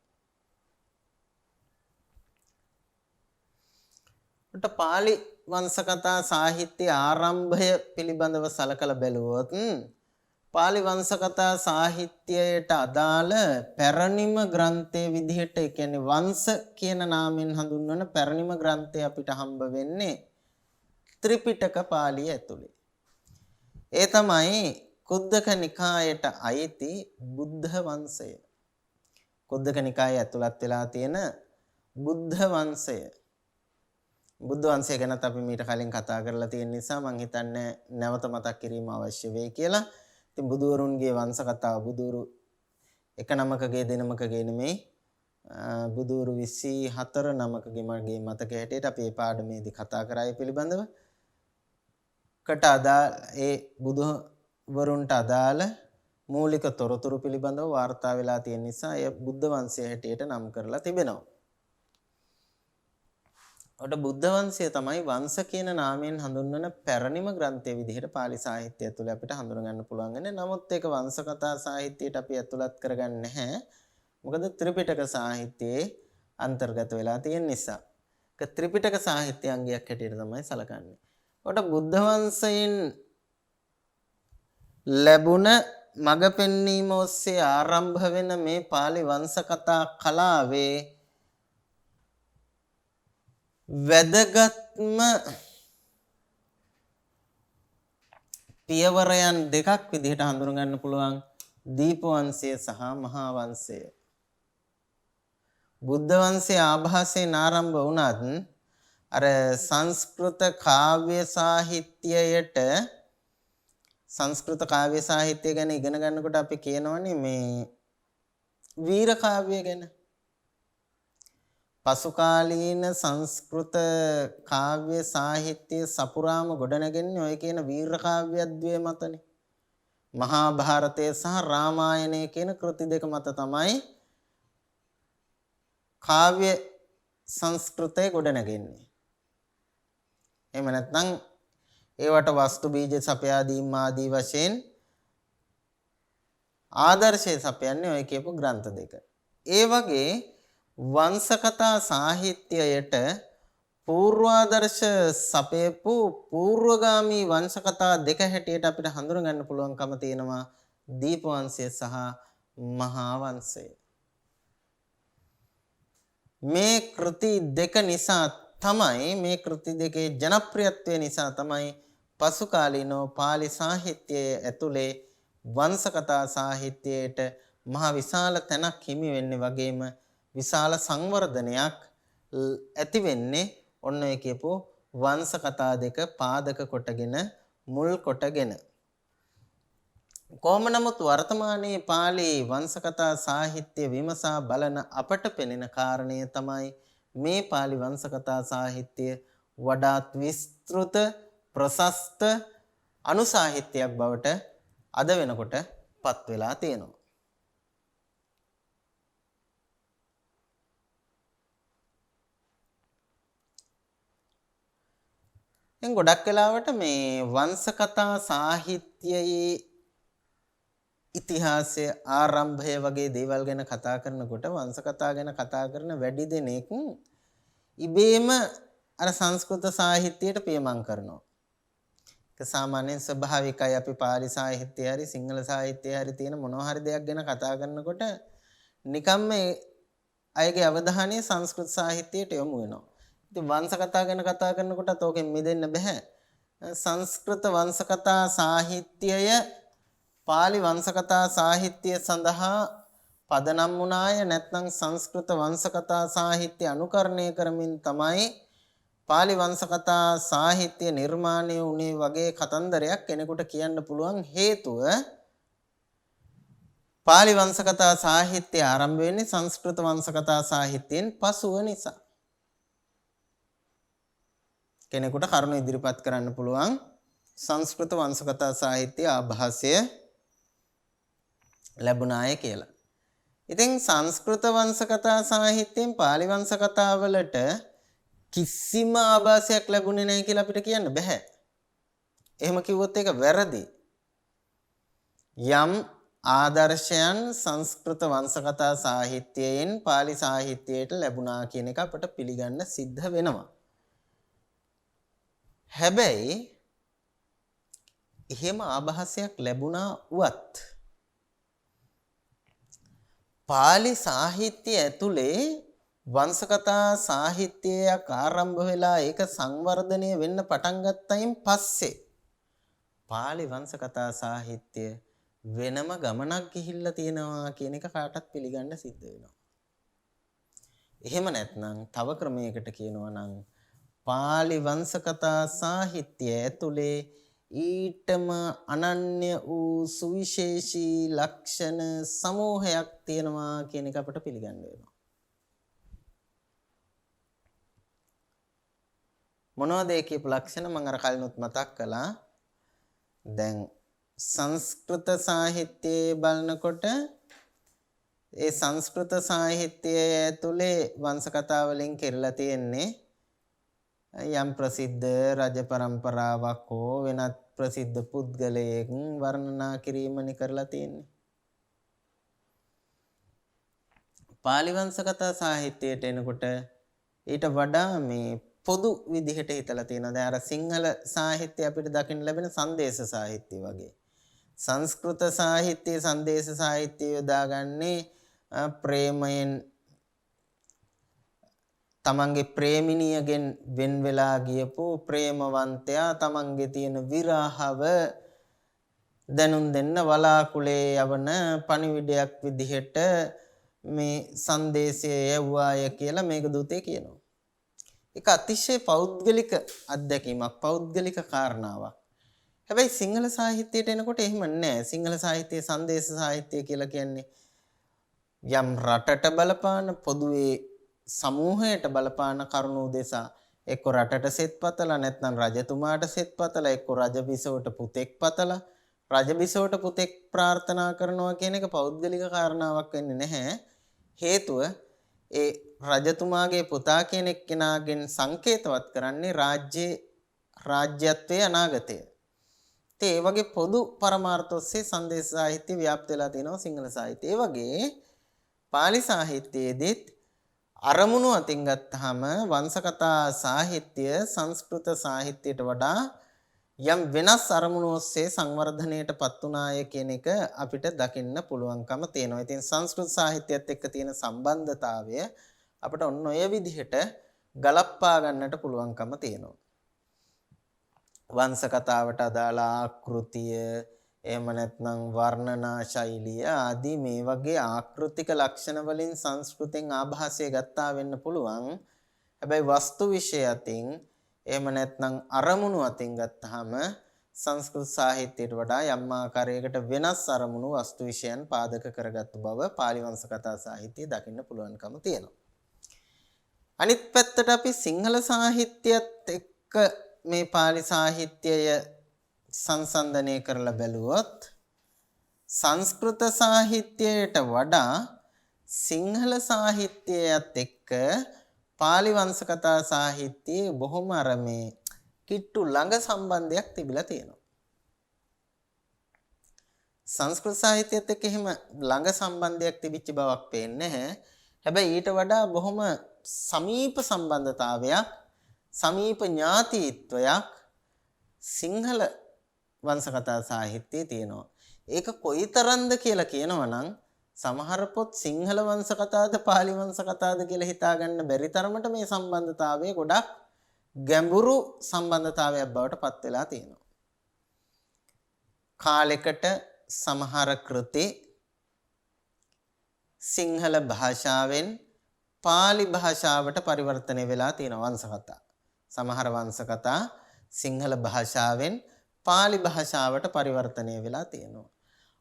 උට පාලි වංශ කතා සාහිත්‍ය ආරම්භය පිළිබඳව සලකලා බැලුවොත් පාලි වංශ කතා සාහිත්‍යයට අදාළ පැරණිම ග්‍රන්ථයේ විදිහට ඒ කියන්නේ වංශ කියන නාමයෙන් හඳුන්වන පැරණිම ග්‍රන්ථය අපිට හම්බ වෙන්නේ ත්‍රිපිටක පාළිය ඇතුලේ. ඒ තමයි කුද්දක නිකායට අයිති බුද්ධ වංශය. කුද්දක නිකායේ ඇතුළත් වෙලා තියෙන බුද්ධ වංශය. බුද්ධ වංශය ගැන අපි මීට කලින් කතා කරලා තියෙන නිසා මම හිතන්නේ නැවත මතක් කිරීම අවශ්‍ය වෙයි කියලා. ඉතින් බුදුවරුන්ගේ වංශ කතාව බුදුරු එක නමකගේ දෙනමකගේ නෙමෙයි බුදුරු 24 නමකගේ මගේ මතක හැටියට අපි මේ පාඩමේදී කතා කරායි පිළිබඳව. කට අදාළ ඒ බුදුවරුන්ට අදාළ මූලික තොරතුරු පිළිබඳව වාර්තා වෙලා තියෙන නිසා එය බුද්ධ වංශය හැටියට නම් කරලා තිබෙනවා. ඔට බුද්ධ වංශය තමයි වංශ කියන නාමයෙන් හඳුන්වන පැරණිම ග්‍රන්ථය විදිහට පාලි සාහිත්‍යය ඇතුළේ අපිට හඳුන ගන්න පුළුවන් වෙන්නේ. නමුත් ඒක වංශ කතා සාහිත්‍යයට අපි ඇතුළත් කරගන්නේ නැහැ. මොකද ත්‍රිපිටක සාහිත්‍යයේ අන්තර්ගත වෙලා තියෙන නිසා. ඒක ත්‍රිපිටක සාහිත්‍ය අංගයක් හැටියට තමයි සැලකන්නේ. කොට බුද්ධ වංශයෙන් ලැබුණ මඟ පෙන්වීම ඔස්සේ ආරම්භ වෙන මේ pāli වංශ කතා කලාවේ වැදගත්ම පියවරයන් දෙකක් විදිහට හඳුනගන්න පුළුවන් දීප වංශය සහ මහා වංශය. බුද්ධ වංශයේ ආභාසයෙන් ආරම්භ වුණත් අර සංස්කෘත කාව්‍ය සාහිත්‍යයට සංස්කෘත කාව්‍ය සාහිත්‍ය ගැන ඉගෙන ගන්නකොට අපි කියනවනේ මේ වීර කාව්‍ය ගැන. පසු කාලීන සංස්කෘත කාව්‍ය සාහිත්‍ය සපුරාම ගොඩනගන්නේ ඔය කියන වීර කාව්‍යද්වය මතනේ. මහා භාරතය සහ රාමායනය කියන කෘති දෙක මත තමයි කාව්‍ය සංස්කෘතය ගොඩනගන්නේ. එහෙම නැත්නම් ඒවට වස්තු බීජ සපයා දීම ආදී වශයෙන් ආදර්ශය සපයන්නේ ඔය කියපු ග්‍රන්ථ දෙක. ඒ වගේ වංශ කතා සාහිත්‍යයට පූර්වාදර්ශ සපයපු පූර්වගාමී වංශ කතා දෙක හැටියට අපිට හඳුන ගන්න පුළුවන්කම තියෙනවා දීප වංශය සහ මහා වංශය. මේ කෘති දෙක නිසා තමයි මේ කෘති දෙකේ ජනප්‍රියත්වය නිසා තමයි පසු කාලීනව පාලි සාහිත්‍යයේ ඇතුලේ වංශ කතා සාහිත්‍යයට මහ විශාල තැනක් හිමි වෙන්නේ වගේම විශාල සංවර්ධනයක් ඇති වෙන්නේ ඔන්න ඔය කියපු වංශ කතා දෙක පාදක කොටගෙන මුල් කොටගෙන. කොහොම නමුත් වර්තමානයේ පාලි වංශ කතා සාහිත්‍ය විමසා බලන අපට පෙනෙන කාරණය තමයි මේ පාලි වංශ කතා සාහිත්‍ය වඩාත් විස්තෘත ප්‍රශස්ත අනු සාහිත්‍යයක් බවට අද වෙනකොට පත් වෙලා තියෙනවා. දැන් ගොඩක් වෙලාවට මේ වංශ කතා සාහිත්‍යයේ ඉතිහාසය ආරම්භය වගේ දේවල් ගැන කතා කරනකොට වංශ කතා ගැන කතා කරන වැඩි දෙනෙක් ඉබේම අර සංස්කෘත සාහිත්‍යයට පියමන් කරනවා. ඒක සාමාන්‍යයෙන් ස්වභාවිකයි. අපි පාලි සාහිත්‍යය හරි සිංහල සාහිත්‍යය හරි තියෙන මොනවා හරි දෙයක් ගැන කතා කරනකොට නිකම්ම අයගේ අවධානය සංස්කෘත සාහිත්‍යයට යොමු වෙනවා. ඉතින් වංශ කතා ගැන කතා කරනකොටත් ඕකෙන් මිදෙන්න බෑ. සංස්කෘත වංශ කතා සාහිත්‍යය පාලි වංශ කතා සාහිත්‍යය සඳහා පදනම් වුණාය. නැත්නම් සංස්කෘත වංශ කතා සාහිත්‍ය අනුකරණය කරමින් තමයි පාලි වංශ කතා සාහිත්‍ය නිර්මාණය වුණේ වගේ කතන්දරයක් කෙනෙකුට කියන්න පුළුවන්. හේතුව පාලි වංශ කතා සාහිත්‍ය ආරම්භ වෙන්නේ සංස්කෘත වංශ කතා සාහිත්‍යයෙන් පසුව නිසා. කෙනෙකුට කරුණු ඉදිරිපත් කරන්න පුළුවන් සංස්කෘත වංශ කතා සාහිත්‍ය ආභාසය ලැබුණාය කියලා. ඉතින් සංස්කෘත වංශ කතා සාහිත්‍යයෙන් පාලි වංශ කතා වලට කිසිම ආභාසයක් ලැබුණේ නැහැ කියලා අපිට කියන්න බෑ. එහෙම කිව්වොත් ඒක වැරදි. යම් ආදර්ශයන් සංස්කෘත වංශ කතා සාහිත්‍යයෙන් පාලි සාහිත්‍යයට ලැබුණා කියන එක අපට පිළිගන්න සිද්ධ වෙනවා. හැබැයි එහෙම ආභාසයක් ලැබුණා වුවත් පාලි සාහිත්‍ය ඇතුලේ වංශ කතා සාහිත්‍යයක් ආරම්භ වෙලා ඒක සංවර්ධනය වෙන්න පටන් ගත්තයින් පස්සේ පාලි වංශ කතා සාහිත්‍ය වෙනම ගමනක් ගිහිල්ලා තියෙනවා කියන එක කාටත් පිළිගන්න සිද්ධ වෙනවා. එහෙම නැත්නම් තව ක්‍රමයකට කියනවා නම් පාලි වංශ කතා සාහිත්‍ය ඇතුලේ ඊටම අනන්‍ය වූ සුවිශේෂී ලක්ෂණ සමූහයක් තියෙනවා කියන එක අපට පිළිගන්න වෙනවා. මොනවද ඒ කියපු ලක්ෂණ? මම අර කලිනුත් මතක් කළා. දැන් සංස්කෘත සාහිත්‍යයේ බලනකොට ඒ සංස්කෘත සාහිත්‍යය ඇතුලේ වංශ කතා වලින් කෙරලා තියෙන්නේ යම් ප්‍රසිද්ධ රජ પરම්පරාවක් හෝ වෙනත් ප්‍රසිද්ධ පුද්ගලයෙක් වර්ණනා කිරීමනි කරලා තියෙන්නේ. පාලි වංශ කතා සාහිත්‍යයට එනකොට ඊට වඩා මේ පොදු විදිහට හිතලා තියෙනවා. දැන් අර සිංහල සාහිත්‍ය අපිට දකින්න ලැබෙන සංදේශ සාහිත්‍ය වගේ. සංස්කෘත සාහිත්‍ය සංදේශ සාහිත්‍ය යොදාගන්නේ ප්‍රේමයෙන් තමන්ගේ ප්‍රේමිනියගෙන් වෙන් වෙලා ගියපු ප්‍රේමවන්තයා තමන්ගේ තියෙන විරහව දැනුම් දෙන්න වලාකුලේ යවන පණිවිඩයක් විදිහට මේ සංදේශය යවුවාය කියලා මේඝදූතේ කියනවා. ඒක අතිශය පෞද්ගලික අත්දැකීමක්, පෞද්ගලික කාරණාවක්. හැබැයි සිංහල සාහිත්‍යයට එනකොට එහෙම නැහැ. සිංහල සාහිත්‍යයේ සංදේශ සාහිත්‍ය කියලා කියන්නේ යම් රටට බලපාන පොදුවේ සමූහයට බලපාන කරුණු දෙසා එක්ක රටට සෙත් පතලා නැත්නම් රජතුමාට සෙත් පතලා එක්ක රජබිසවට පුතෙක් පතලා රජබිසවට පුතෙක් ප්‍රාර්ථනා කරනවා කියන එක පෞද්ගලික කාරණාවක් වෙන්නේ නැහැ. හේතුව ඒ රජතුමාගේ පුතා කියන එක්කෙනාගෙන් සංකේතවත් කරන්නේ රාජ්‍යත්වයේ අනාගතය. ඒ වගේ පොදු පරමාර්ථ ඔස්සේ සංදේශ සාහිත්‍ය ව්‍යාප්ත වෙලා තියෙනවා සිංහල සාහිත්‍ය. ඒ වගේ පාලි සාහිත්‍යයේදීත් අරමුණු අතින් ගත්තාම වංශකථා සාහිත්‍ය සංස්කෘත සාහිත්‍යයට වඩා යම් වෙනස් අරමුණු ඔස්සේ සංවර්ධනයටපත් උනාය කියන එක අපිට දකින්න පුළුවන්කම තියෙනවා. ඉතින් සංස්කෘත සාහිත්‍යයත් එක්ක තියෙන සම්බන්ධතාවය අපිට ඔන්න ඔය විදිහට ගලප්පා ගන්නට පුළුවන්කම තියෙනවා. වංශකතාවට අදාළ ආකෘතිය එහෙම නැත්නම් වර්ණනා ශෛලිය ආදී මේ වගේ ආකෘතික ලක්ෂණ වලින් සංස්කෘතෙන් ආభాසය ගත්තා වෙන්න පුළුවන්. හැබැයි වස්තු විෂය අතින් එහෙම නැත්නම් අරමුණු අතින් ගත්තාම සංස්කෘත සාහිත්‍යයට වඩා යම් ආකාරයකට වෙනස් අරමුණු වස්තු විෂයන් පාදක කරගත්තු බව පාලි වංශකථා සාහිත්‍යයේ දකින්න පුළුවන්කම තියෙනවා. අනිත් පැත්තට අපි සිංහල සාහිත්‍යයත් එක්ක මේ පාලි සාහිත්‍යය සංසන්දනය කරලා බැලුවොත් සංස්කෘත සාහිත්‍යයට වඩා සිංහල සාහිත්‍යයත් එක්ක පාලි වංශකථා සාහිත්‍යයේ බොහොම අරමේ කිට්ටු ළඟ සම්බන්ධයක් තිබිලා තියෙනවා. සංස්කෘත සාහිත්‍යයත් එක්ක එහෙම ළඟ සම්බන්ධයක් තිබිච්ච බවක් පේන්නේ නැහැ. හැබැයි ඊට වඩා බොහොම සමීප සම්බන්ධතාවයක්, සමීප ඥාතීත්වයක් සිංහල වංශකථා සාහිත්‍යයේ තියෙනවා. ඒක කොයිතරම්ද කියලා කියනවනම් සමහර පොත් සිංහල වංශකථාද පාලි වංශකථාද කියලා හිතාගන්න බැරි තරමට මේ සම්බන්ධතාවය ගොඩක් ගැඹුරු සම්බන්ධතාවයක් බවට පත් වෙලා තියෙනවා. කාලෙකට සමහර කෘති සිංහල භාෂාවෙන් පාලි භාෂාවට පරිවර්තනය වෙලා තියෙනවා වංශකථා. සමහර වංශකථා සිංහල භාෂාවෙන් පාලි භාෂාවට පරිවර්තනය වෙලා තියෙනවා.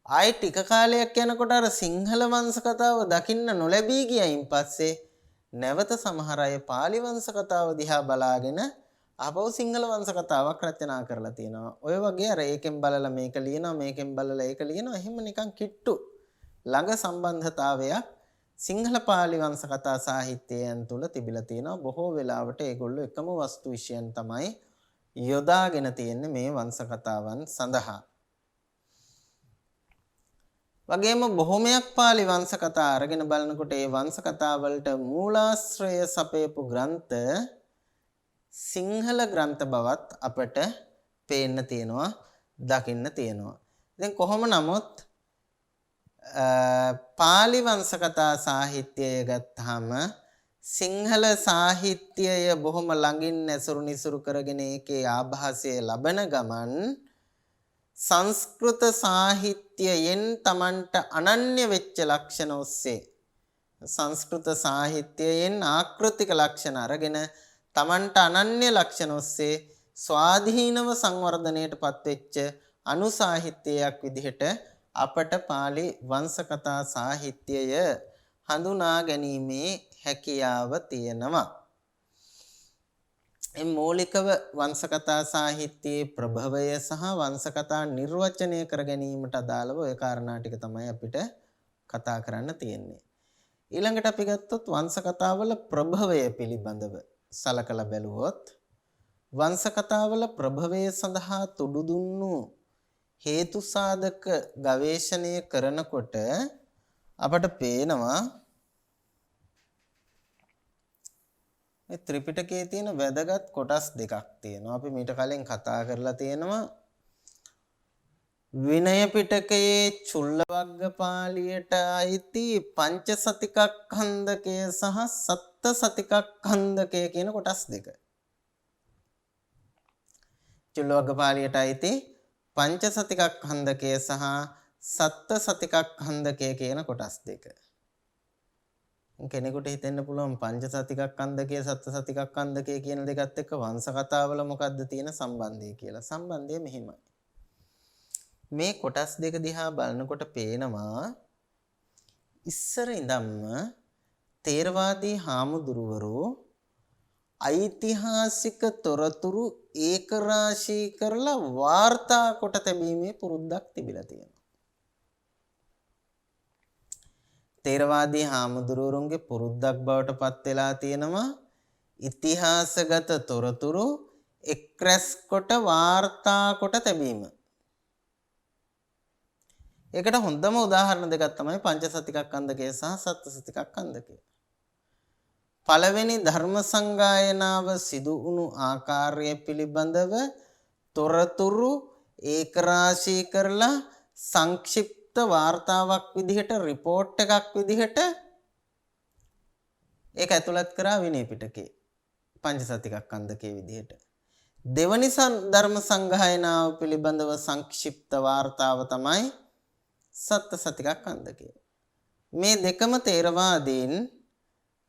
ආයි ටික කාලයක් යනකොට අර සිංහල වංශකතාව දකින්න නොලැබී ගියයින් පස්සේ නැවත සමහර අය පාලි වංශකතාව දිහා බලාගෙන ආපහු සිංහල වංශකතාවක් රචනා කරලා තියෙනවා. ඔය වගේ අර ඒකෙන් බලලා මේක ලියනවා, මේකෙන් බලලා ඒක ලියනවා. එහෙම නිකන් කිට්ටු ළඟ සම්බන්ධතාවයක් සිංහල පාලි වංශකථා සාහිත්‍යයන් තුල තිබිලා තියෙනවා. බොහෝ වෙලාවට ඒගොල්ලෝ එකම වස්තු විෂයන් තමයි යොදාගෙන තියෙන්නේ මේ වංශකතාවන් සඳහා. වගේම බොහොමයක් පාලි වංශකථා අරගෙන බලනකොට ඒ වංශකථා වලට මූලාශ්‍රය සපයපු ග්‍රන්ථ සිංහල ග්‍රන්ථ බවත් අපට පේන්න තියෙනවා, දකින්න තියෙනවා. ඉතින් කොහොම නමුත් පාලි වංශකථා සාහිත්‍යය ගත්තාම සිංහල සාහිත්‍යය බොහොම ළඟින් ඇසුරු නිසුරු කරගෙන ඒකේ ආభాසය ලබන ගමන් සංස්කෘත සාහිත්‍යයෙන් Tamanට අනන්‍ය වෙච්ච ලක්ෂණ ඔස්සේ සංස්කෘත සාහිත්‍යයෙන් ආකෘතික ලක්ෂණ අරගෙන Tamanට අනන්‍ය ලක්ෂණ ඔස්සේ ස්වාධීනව සංවර්ධනයටපත් වෙච්ච අනු සාහිත්‍යයක් විදිහට අපට පාලි වංශකථා සාහිත්‍යය හඳුනා ගැනීමේ හැකියාව තියෙනවා. මූලිකව වංශකථා සාහිත්‍යයේ ප්‍රභවය සහ වංශකථා නිර්වචනය කර ගැනීමට අදාළව ওই කාරණා ටික තමයි අපිට කතා කරන්න තියෙන්නේ. ඊළඟට අපි ගත්තොත් වංශකථාවල ප්‍රභවය පිළිබඳව සලකලා බැලුවොත් වංශකථාවල ප්‍රභවය සඳහා තුඩු දුන්නු හේතු සාධක ගවේෂණය කරනකොට අපට පේනවා මේ ත්‍රිපිටකයේ තියෙන වැදගත් කොටස් දෙකක් තියෙනවා. අපි මීට කලින් කතා කරලා තියෙනවා විනය පිටකයේ චුල්ලවග්ගපාලියට අයිති පංචසතිකක්ඛන්දකය සහ සත්ත්‍සතිකක්ඛන්දකය කියන කොටස් දෙක. චුල්ලවග්ගපාලියට අයිති පංචසතිකක්ඛන්දකය සහ සත්ත්‍සතිකක්ඛන්දකය කියන කොටස් දෙක. කෙනෙකුට හිතෙන්න පුළුවන් පංචසතිකක්ඛන්දකය සත්ත්‍සතිකක්ඛන්දකය කියන දෙකත් එක්ක වංශ කතාවල මොකද්ද තියෙන සම්බන්ධය කියලා. සම්බන්ධය මෙහිමයි. මේ කොටස් දෙක දිහා බලනකොට පේනවා ඉස්සර ඉඳන්ම තේරවාදී හාමුදුරුවරු ඓතිහාසික තොරතුරු ඒකරාශී කරලා වාර්තා කොට තැබීමේ පුරුද්දක් තිබිලා තියෙනවා. තේරවාදී හාමුදුරුවරුන්ගේ පුරුද්දක් බවට පත් වෙලා තියෙනවා ඉතිහාසගත තොරතුරු එක්රැස් කොට වාර්තා කොට තැබීම. ඒකට හොඳම උදාහරණ දෙකක් තමයි පංචසතිකක්ඛන්දකය සහ සත්ත්‍සතිකක්ඛන්දකය. පළවෙනි ධර්ම සංගායනාව සිදු වුණු ආකාරය පිළිබඳව තොරතුරු ඒකරාශී කරලා සංක්ෂිප්ත වාර්තාවක් විදිහට රිපෝට් එකක් විදිහට ඒක ඇතුළත් කරා විනය පිටකේ පංචසතිකක්ඛන්දකයේ විදිහට. දෙවනි ධර්ම සංගායනාව පිළිබඳව සංක්ෂිප්ත වාර්තාව තමයි සත්ත්‍සතිකක්ඛන්දකය. මේ දෙකම තේරවාදීන්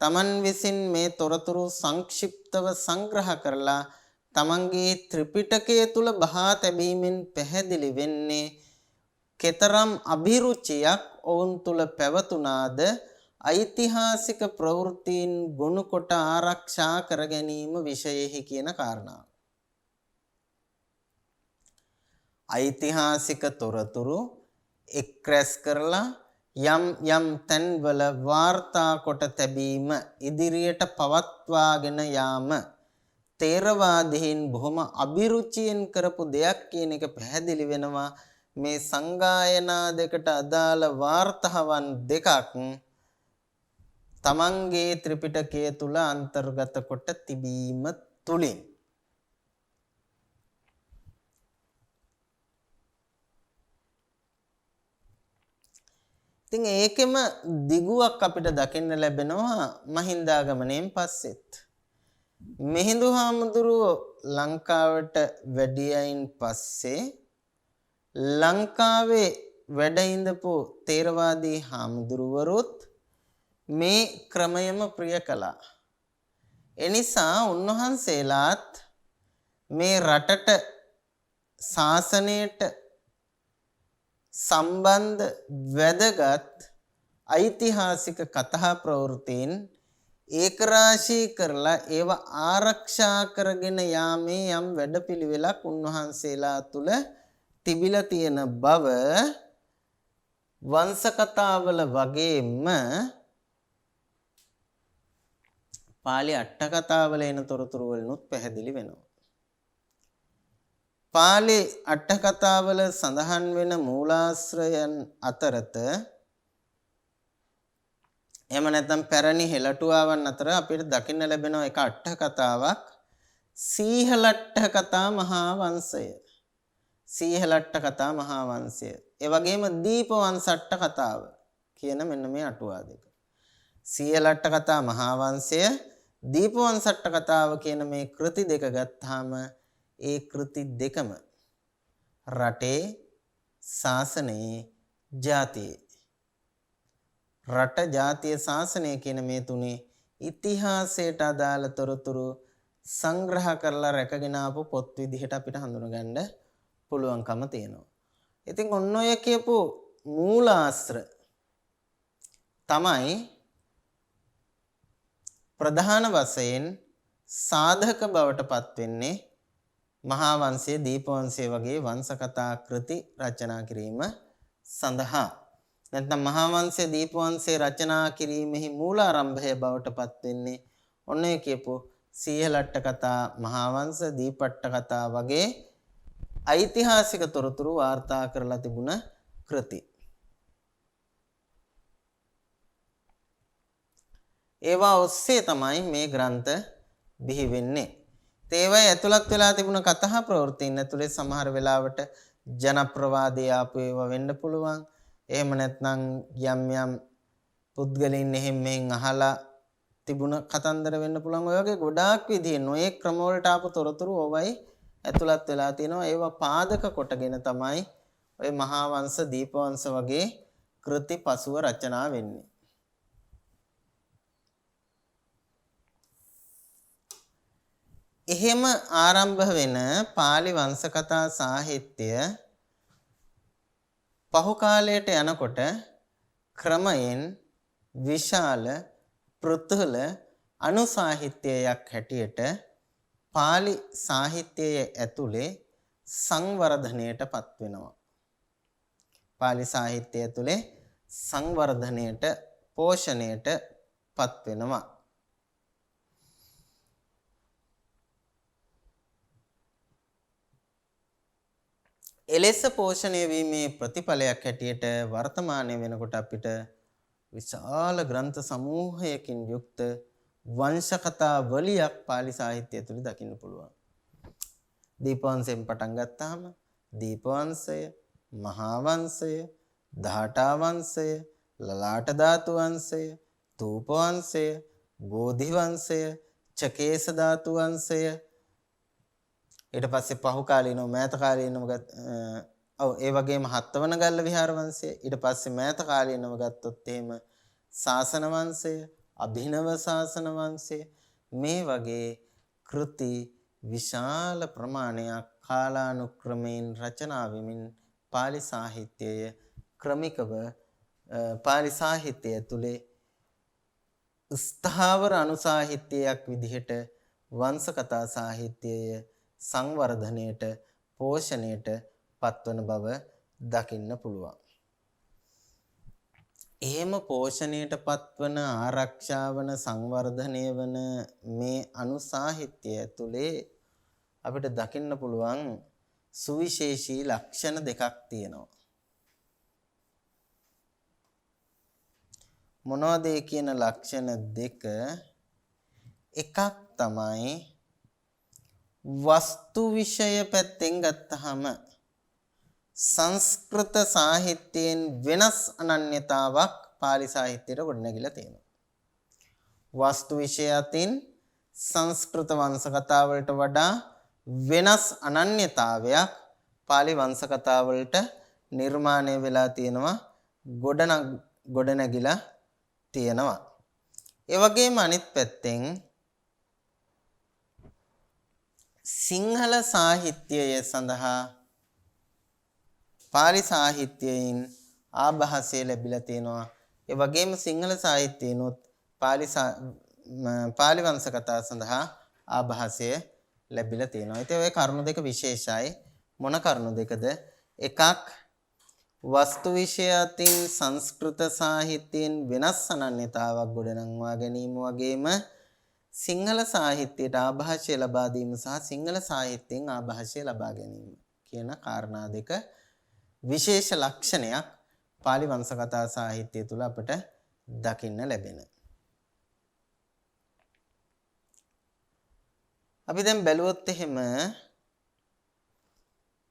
තමන් විසින් මේ තොරතුරු සංක්ෂිප්තව සංග්‍රහ කරලා තමන්ගේ ත්‍රිපිටකය තුල බහා තැබීමෙන් පැහැදිලි වෙන්නේ කෙතරම් අභිරුචියක් ඔවුන් තුල පැවතුනාද ඓතිහාසික ප්‍රවෘත්තීන් ගොනු කොට ආරක්ෂා කර ගැනීම විශේෂයි කියන කාරණාව. ඓතිහාසික තොරතුරු එක්රැස් කරලා යම් තැන්වල වාර්තා කොට තැබීම ඉදිරියට පවත්වාගෙන යාම තේරවාදීන් බොහොම අභිරුචියෙන් කරපු දෙයක් කියන එක පැහැදිලි වෙනවා. මේ සංගායනා දෙකට අදාළ වාර්තාවන් දෙකක් තමන්ගේ ත්‍රිපිටකය තුල අන්තර්ගත කොට තිබීම තුලින්. ඉතින් ඒකෙම දිගුවක් අපිට දකින්න ලැබෙනවා මහින්දාගමනයෙන් පස්සෙත්. මිහිඳු හාමුදුරුවෝ ලංකාවට වැඩියයින් පස්සේ ලංකාවේ වැඩ ඉඳපු තේරවාදී හාමුදුරුවරුත් මේ ක්‍රමයම ප්‍රිය කළා. එනිසා උන්වහන්සේලාත් මේ රටට ශාසනයට සම්බන්ධ වැදගත් ඓතිහාසික කතා ප්‍රවෘත්තීන් ඒකරාශී කරලා ඒව ආරක්ෂා කරගෙන යාමේ යම් වැඩපිළිවෙලක් උන්වහන්සේලා තුල තිබිලා තියෙන බව වංශ කතාවල වගේම පාලි අට කතාවල එන තොරතුරු වලිනුත් පැහැදිලි වෙනවා. පාලි අට කතාවල සඳහන් වෙන මූලාශ්‍රයන් අතරත එහෙම නැත්නම් පැරණි හෙළටුවාවන් අතර අපිට දකින්න ලැබෙන එක අට කතාවක් සීහලට්ඨ කතා මහා වංශය. සීහලට්ඨ කතා මහා වංශය. ඒ වගේම දීපවංශට්ඨ කතාව කියන මෙන්න මේ අටුවා දෙක. සීහලට්ඨ කතා මහා වංශය දීපවංශට්ඨ කතාව කියන මේ කෘති දෙක ගත්තාම ඒ කෘති දෙකම රටේ ශාසනයේ ජාතියේ රට ජාතිය ශාසනය කියන මේ තුනේ ඉතිහාසයට අදාළ තොරතුරු සංග්‍රහ කරලා රැකගෙන ආපු පොත් විදිහට අපිට හඳුනගන්න පුළුවන්කම තියෙනවා. ඉතින් ඔන්න ඔය කියපු මූලාශ්‍ර තමයි ප්‍රධාන වශයෙන් සාධක බවට පත් වෙන්නේ මහා වංශයේ දීපවංශයේ වගේ වංශ කතා කෘති රචනා කිරීම සඳහා. නැත්නම් මහා වංශයේ දීපවංශයේ රචනා කිරීමෙහි මූලාරම්භය බවට පත් වෙන්නේ ඔන්න ඔය කියපු සීහලට්ඨ කතා මහා වංශ දීපට්ඨ කතා වගේ ඓතිහාසික තොරතුරු වාර්තා කරලා තිබුණ කෘති. ඒවා ඔස්සේ තමයි මේ ග්‍රන්ථ බිහි වෙන්නේ. ඒවයි ඇතුළත් වෙලා තිබුණ කතා ප්‍රවෘත්තීන් ඇතුලේ සමහර වෙලාවට ජනප්‍රවාදයේ ආපු ඒවා වෙන්න පුළුවන්. එහෙම නැත්නම් යම් යම් පුද්ගලයන් එහෙම මෙහෙන් අහලා තිබුණ කතන්දර වෙන්න පුළුවන්. ඔය වගේ ගොඩාක් විදිහේ නොයේ ක්‍රම වලට ආපු තොරතුරු ඕවයි ඇතුළත් වෙලා තිනවා. ඒවා පාදක කොටගෙන තමයි ඔය මහා වංශ දීප වංශ වගේ කෘති පසුව රචනා වෙන්නේ. එහෙම ආරම්භ වෙන pāli වංශ කතා සාහිත්‍ය පහු කාලයට යනකොට ක්‍රමයෙන් විශාල පෘථුල අනු සාහිත්‍යයක් හැටියට pāli සාහිත්‍යයේ ඇතුලේ සංවර්ධනයට පත් වෙනවා. pāli සාහිත්‍යය ඇතුලේ සංවර්ධනයට පෝෂණයට පත් වෙනවා. එලෙස පෝෂණය වීමේ ප්‍රතිඵලයක් හැටියට වර්තමානයේ වෙනකොට අපිට විශාල ග්‍රන්ථ සමූහයකින් යුක්ත වංශ කතා වලියක් pāli සාහිත්‍යය තුල දකින්න පුළුවන්. දීපවංශයෙන් පටන් ගත්තාම දීපවංශය, මහා වංශය, දහටා වංශය, ලලාට ධාතු වංශය, තූප වංශය, බෝධි වංශය, චකේස ධාතු වංශය, ඊට පස්සේ පහු කාලීනව මෑත කාලීනව ඒ වගේම හත්වන ගල්ල විහාර වංශය, ඊට පස්සේ මෑත කාලීනව ගත්තොත් එහෙම ශාසන වංශය, අභිනව ශාසන වංශය, මේ වගේ කෘති විශාල ප්‍රමාණයක් කාලානුක්‍රමයෙන් රචනා වෙමින් pāli සාහිත්‍යය ක්‍රමිකව pāli සාහිත්‍යය තුලේ ස්ථාවර අනු සාහිත්‍යයක් විදිහට වංශ කතා සාහිත්‍යය සංවර්ධනයට පෝෂණයට පත්වන බව දකින්න පුළුවන්. එහෙම පෝෂණයට පත්වන ආරක්ෂා වන සංවර්ධනය වන මේ අනු සාහිත්‍යය ඇතුලේ අපිට දකින්න පුළුවන් සුවිශේෂී ලක්ෂණ දෙකක් තියෙනවා. මොනවද ඒ කියන ලක්ෂණ දෙක? එකක් තමයි වස්තු විෂය පැත්තෙන් ගත්තහම සංස්කෘත සාහිත්‍යයෙන් වෙනස් අනන්‍යතාවක් pāli සාහිත්‍යයට ගොඩනැගිලා තියෙනවා. වස්තු විෂය අතින් සංස්කෘත වංශ කතා වලට වඩා වෙනස් අනන්‍යතාවයක් pāli වංශ කතා වලට නිර්මාණය වෙලා තියෙනවා, ගොඩනැගිලා තියෙනවා. ඒ වගේම අනිත් පැත්තෙන් සිංහල සාහිත්‍යය සඳහා pāli සාහිත්‍යයෙන් ආභාසය ලැබිලා තියෙනවා. ඒ වගේම සිංහල සාහිත්‍යයනොත් pāli වංශ කතා සඳහා ආභාසය ලැබිලා තියෙනවා. ඉතින් ඔය කරුණු දෙක විශේෂයි. මොන කරුණු දෙකද? එකක් වස්තු විෂය අතින් සංස්කෘත සාහිත්‍යයෙන් වෙනස් අනන්‍යතාවක් ගොඩනංවා ගැනීම වගේම සිංහල සාහිත්‍යයට ආභාෂය ලබා දීම සහ සිංහල සාහිත්‍යයෙන් ආභාෂය ලබා ගැනීම කියන කාරණා දෙක විශේෂ ලක්ෂණයක් pāli වංශ කතා සාහිත්‍යය තුල අපට දකින්න ලැබෙන. අපි දැන් බැලුවොත් එහෙම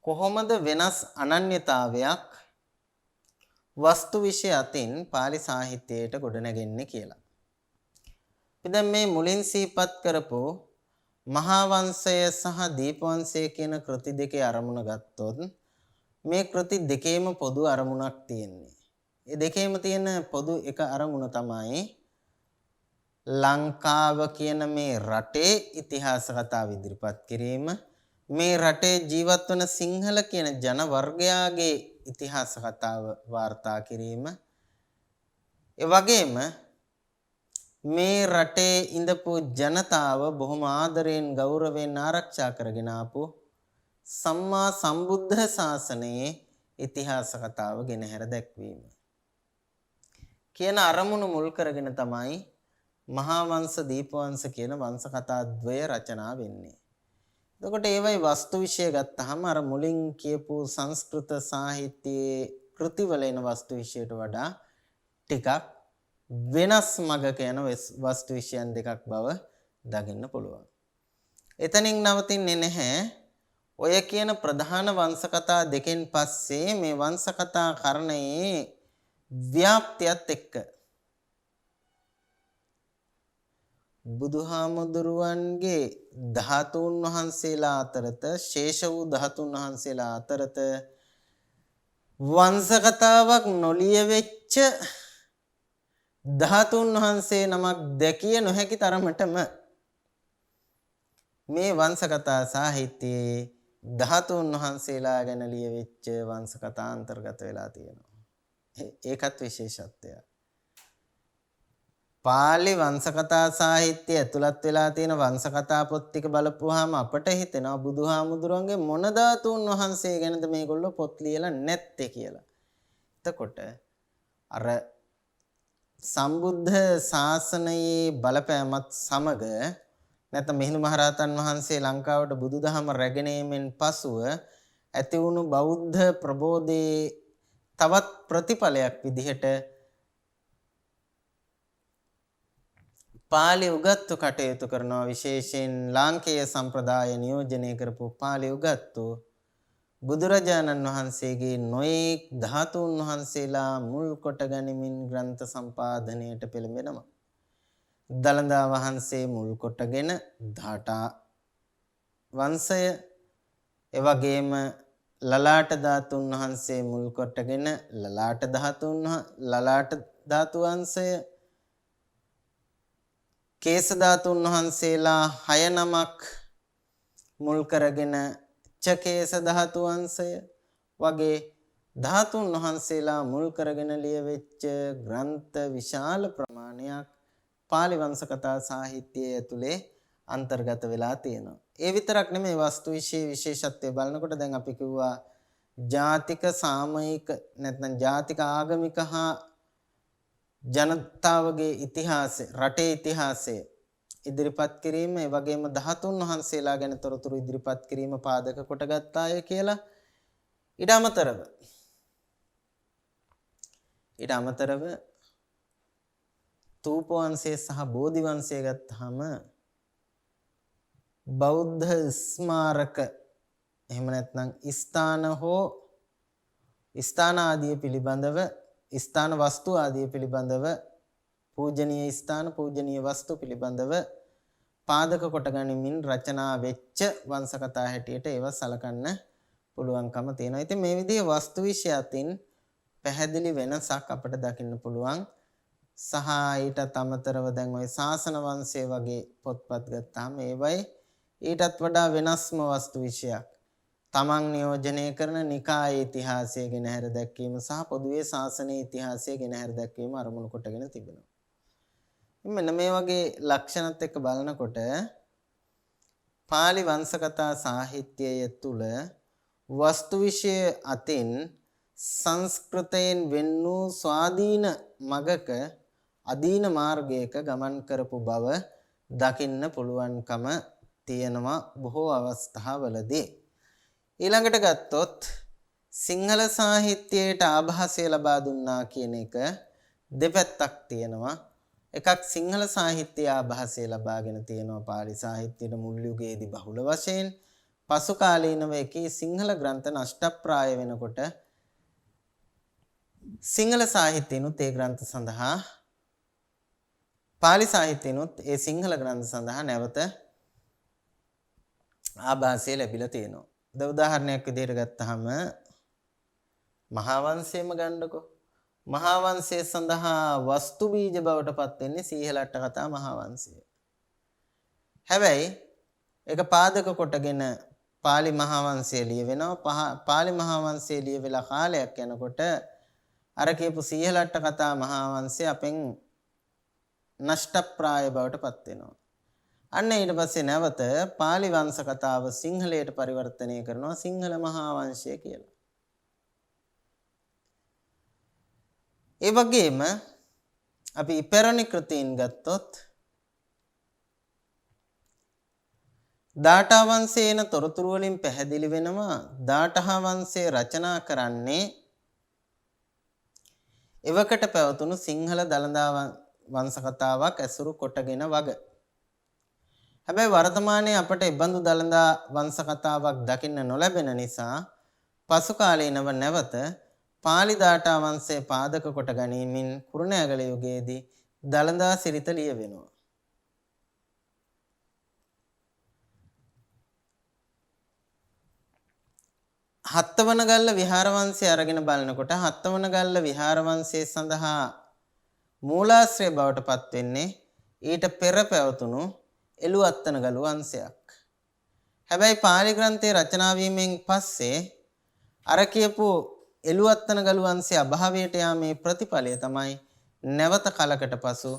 කොහොමද වෙනස් අනන්‍යතාවයක් වස්තු විෂය අතින් pāli සාහිත්‍යයට ගොඩනැගෙන්නේ කියලා. අපි දැන් මේ මුලින් සිහිපත් කරපු මහා වංශය සහ දීප වංශය කියන කෘති දෙකේ අරමුණ ගත්තොත් මේ කෘති දෙකේම පොදු අරමුණක් තියෙන්නේ. ඒ දෙකේම තියෙන පොදු එක අරමුණ තමයි ලංකාව කියන මේ රටේ ඉතිහාස කතාව ඉදිරිපත් කිරීම, මේ රටේ ජීවත් වන සිංහල කියන ජන වර්ගයාගේ ඉතිහාස කතාව වාර්තා කිරීම, ඒ වගේම මේ රටේ ඉඳපු ජනතාව බොහොම ආදරයෙන් ගෞරවයෙන් ආරක්ෂා කරගෙන ආපු සම්මා සම්බුද්ධ ශාසනයේ ඉතිහාස කතාව ගෙනහැර දැක්වීම කියන අරමුණු මුල් කරගෙන තමයි මහා වංශ දීප වංශ කියන වංශ කතා ද්වය රචනා වෙන්නේ. එතකොට ඒවයි වස්තු විෂය ගත්තාම අර මුලින් කියපු සංස්කෘත සාහිත්‍යයේ කෘතිවල එන වස්තු විෂයට වඩා ටිකක් වෙනස් මගක යන වස්තු විෂයන් දෙකක් බව දකින්න පුළුවන්. එතනින් නවතින්නේ නැහැ. ඔය කියන ප්‍රධාන වංශ කතා දෙකෙන් පස්සේ මේ වංශ කතා කරණයේ ව්‍යාප්තියත් එක්ක බුදුහාමුදුරුවන්ගේ ධාතුන් වහන්සේලා අතරත ශේෂ වූ ධාතුන් වහන්සේලා අතරත වංශ කතාවක් නොලිය වෙච්ච ධාතුන් වහන්සේ නමක් දැකිය නොහැකි තරමටම මේ වංශ කතා සාහිත්‍යයේ ධාතුන් වහන්සේලා ගැන ලියවිච්ච වංශ කතා අන්තර්ගත වෙලා තියෙනවා. ඒකත් විශේෂත්වයක්. පාලි වංශ කතා සාහිත්‍යය ඇතුළත් වෙලා තියෙන වංශ කතා පොත් ටික බලපුවාම අපට හිතෙනවා බුදුහාමුදුරන්ගේ මොන ධාතුන් වහන්සේ ගැනද මේගොල්ලෝ පොත් ලියලා නැත්තේ කියලා. එතකොට අර සම්බුද්ධ ශාසනයේ බලපෑමත් සමග නැත්නම් මිහිඳු මහරහතන් වහන්සේ ලංකාවට බුදුදහම රැගෙන ඒමෙන් පසුව ඇති වුණු බෞද්ධ ප්‍රබෝධයේ තවත් ප්‍රතිඵලයක් විදිහට පාලි උගත්තු කටයුතු කරනවා. විශේෂයෙන් ලාංකේය සම්ප්‍රදාය නියෝජනය කරපු පාලි උගත්තු බුදුරජාණන් වහන්සේගේ නොයෙක් ධාතුන් වහන්සේලා මුල් කොට ගනිමින් ග්‍රන්ථ සම්පාදනයට පෙළඹෙනවා. දළදා වහන්සේ මුල් කොටගෙන ධාටා වංශය, එවැගේම ලලාට ධාතුන් වහන්සේ මුල් කොටගෙන ලලාට ධාතු වංශය, කේස ධාතුන් වහන්සේලා 6 නමක් මුල් කරගෙන චකේස ධාතු වංශය වගේ ධාතුන් වහන්සේලා මුල් කරගෙන ලියවෙච්ච ග්‍රන්ථ විශාල ප්‍රමාණයක් පාලි වංශ කතා සාහිත්‍යයේ ඇතුලේ අන්තර්ගත වෙලා තියෙනවා. ඒ විතරක් නෙමෙයි වස්තු විශේෂත්වය බලනකොට දැන් අපි කිව්වා ජාතික සාමයික නැත්නම් ජාතික ආගමික හා ජනතාවගේ ඉතිහාසය, රටේ ඉතිහාසය ඉදිරිපත් කිරීම, ඒ වගේම ධාතුන් වහන්සේලා ගැන තොරතුරු ඉදිරිපත් කිරීම පාදක කොටගත්තාය කියලා ඊට අමතරව තූප වංශය සහ බෝධි වංශය ගත්තාම බෞද්ධ ස්මාරක එහෙම නැත්නම් ස්ථාන හෝ ස්ථාන ආදී පිළිබඳව, ස්ථාන වස්තු ආදී පිළිබඳව, පූජනීය ස්ථාන පූජනීය වස්තු පිළිබඳව පාදක කොට ගනිමින් රචනා වෙච්ච වංශ කතා හැටියට ඒවා සලකන්න පුළුවන්කම තියෙනවා. ඉතින් මේ විදිහේ වස්තු විෂයයන් පැහැදිලි වෙනසක් අපිට දකින්න පුළුවන්. සහ ඊටත් අමතරව දැන් ওই ශාසන වංශය වගේ පොත්පත් ගත්තාම ඒවයි ඊටත් වඩා වෙනස්ම වස්තු විෂයක්. තමන් නියෝජනය කරන නිකායේ ඉතිහාසය ගැන හැර දැක්වීම සහ පොදුවේ ශාසනයේ ඉතිහාසය ගැන හැර දැක්වීම අරමුණු කොටගෙන තිබෙනවා. මෙන්න මේ වගේ ලක්ෂණත් එක්ක බලනකොට පාලි වංශ කතා සාහිත්‍යය තුළ වස්තු විෂය අතින් සංස්කෘතයෙන් වෙන් වූ ස්වාධීන මගක අදීන මාර්ගයක ගමන් කරපු බව දකින්න පුළුවන්කම තියෙනවා බොහෝ අවස්ථාවලදී. ඊළඟට ගත්තොත් සිංහල සාහිත්‍යයට ආභාසය ලබා දුන්නා කියන එක දෙපැත්තක් තියෙනවා. එකක් සිංහල සාහිත්‍ය ආභාසය ලබාගෙන තියෙනවා පාලි සාහිත්‍යයට මුල් යුගයේදී බහුල වශයෙන්. පසු කාලීනව එකී සිංහල ග්‍රන්ථ නෂ්ටප්‍රාය වෙනකොට සිංහල සාහිත්‍යනුත් ඒ ග්‍රන්ථ සඳහා පාලි සාහිත්‍යනුත් ඒ සිංහල ග්‍රන්ථ සඳහා නැවත ආභාසය ලැබිලා තියෙනවා. උදාහරණයක් විදිහට ගත්තාම මහා වංශයම ගන්නකො. මහා වංශය සඳහා වස්තු බීජ බවට පත් වෙන්නේ සීහලට්ට කතා මහා වංශය. හැබැයි ඒක පාදක කොටගෙන පාලි මහා වංශය ලියවෙනවා. පාලි මහා වංශය ලියවිලා කාලයක් යනකොට අර කියපු සීහලට්ට කතා මහා වංශය අපෙන් නෂ්ටප්‍රාය බවට පත් වෙනවා. අන්න ඊට පස්සේ නැවත පාලි වංශ කතාව සිංහලයට පරිවර්තනය කරනවා සිංහල මහා වංශය කියලා. ඒ වගේම අපි ඉපැරණි කෘතීන් ගත්තොත් දාඨා වංශයේන තොරතුරු වලින් පැහැදිලි වෙනවා දාඨා වංශය රචනා කරන්නේ එවකට පැවතුණු සිංහල දළදා වංශ කතාවක් ඇසුරු කොටගෙන වග. හැබැයි වර්තමානයේ අපට ඉබඳු දළදා වංශ කතාවක් දකින්න නොලැබෙන නිසා පසු කාලීනව නැවත පාලි දාඨා වංශය පාදක කොට ගැනීමෙන් කුරුණෑගල යුගයේදී දළදා සිරිත ලියවෙනවා. හත්වනගල්ල විහාරවංශය අරගෙන බලනකොට හත්වනගල්ල විහාරවංශය සඳහා මූලාශ්‍රය බවට පත් වෙන්නේ ඊට පෙර පැවතුණු එළුවත්තනගලු වංශයක්. හැබැයි පාලි ග්‍රන්ථයේ රචනා වීමෙන් පස්සේ අර කියපු එළුවත්තනගලු වංශය අභාවයට යාමේ ප්‍රතිඵලය තමයි නැවත කලකට පසු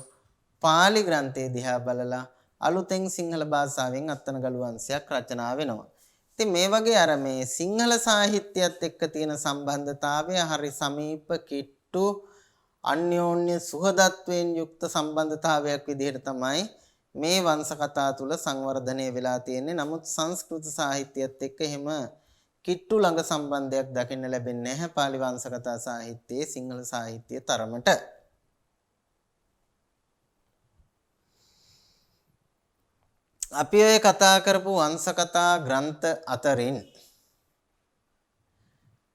පාලි ග්‍රන්ථයේ දිහා බලලා අලුතෙන් සිංහල භාෂාවෙන් අත්තනගලු වංශයක් රචනා වෙනවා. ඉතින් මේ වගේ අර මේ සිංහල සාහිත්‍යයත් එක්ක තියෙන සම්බන්ධතාවය හරි සමීප කිට්ටු අන්‍යෝන්‍ය සුහදත්වයෙන් යුක්ත සම්බන්ධතාවයක් විදිහට තමයි මේ වංශ කතා තුල සංවර්ධනය වෙලා තියෙන්නේ. නමුත් සංස්කෘත සාහිත්‍යයත් එක්ක එහෙම කිට්ටු ළඟ සම්බන්ධයක් දකින්න ලැබෙන්නේ නැහැ පාලි වංශ කතා සාහිත්‍යයේ සිංහල සාහිත්‍ය තරමට. අපි ඔය කතා කරපු වංශ කතා ග්‍රන්ථ අතරින්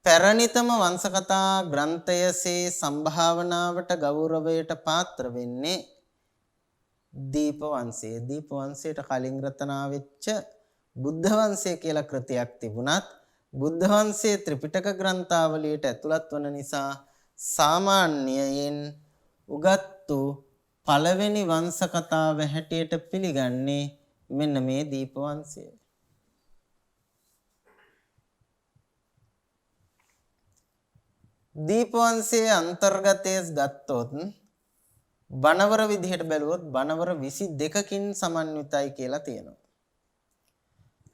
පැරණිතම වංශ කතා ග්‍රන්ථයසේ සම්භාවනාවට ගෞරවයට පාත්‍ර වෙන්නේ දීප වංශය. දීප වංශයට කලින් රචනා වෙච්ච බුද්ධ වංශය කියලා කෘතියක් තිබුණත් බුද්ධ වංශයේ ත්‍රිපිටක ග්‍රන්ථාවලියට ඇතුළත් වන නිසා සාමාන්‍යයෙන් උගත්තු පළවෙනි වංශ කතාව හැටියට පිළිගන්නේ මෙන්න මේ දීප වංශය. දීප වංශයේ අන්තර්ගතයේ ගත්තොත් බණවර විදිහට බැලුවොත් බණවර 22කින් සමන්විතයි කියලා තියෙනවා.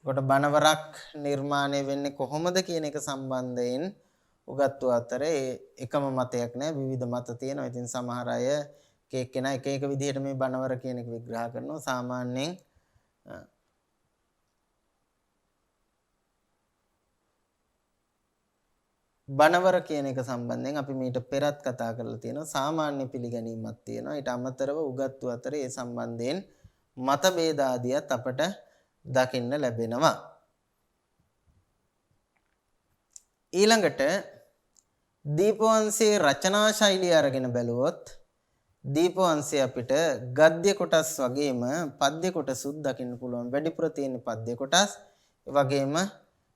කොට බණවරක් නිර්මාණය වෙන්නේ කොහොමද කියන එක සම්බන්ධයෙන් උගත්තු අතරේ එකම මතයක් නැහැ, විවිධ මත තියෙනවා. ඉතින් සමහර අය එක්කෙනා එක එක විදිහට මේ බණවර කියන එක විග්‍රහ කරනවා. සාමාන්‍යයෙන් බණවර කියන එක සම්බන්ධයෙන් අපි මීට පෙරත් කතා කරලා තියෙනවා. සාමාන්‍ය පිළිගැනීමක් තියෙනවා. ඊට අමතරව උගත්තු අතර ඒ සම්බන්ධයෙන් මතභේද ආදියත් අපට දකින්න ලැබෙනවා. ඊළඟට දීපවංශයේ රචනා ශෛලිය අරගෙන බැලුවොත් දීපවංශය අපිට ගද්‍ය කොටස් වගේම පද්‍ය කොටසුත් දකින්න පුළුවන්. වැඩිපුර තියෙන පද්‍ය කොටස්, ඒ වගේම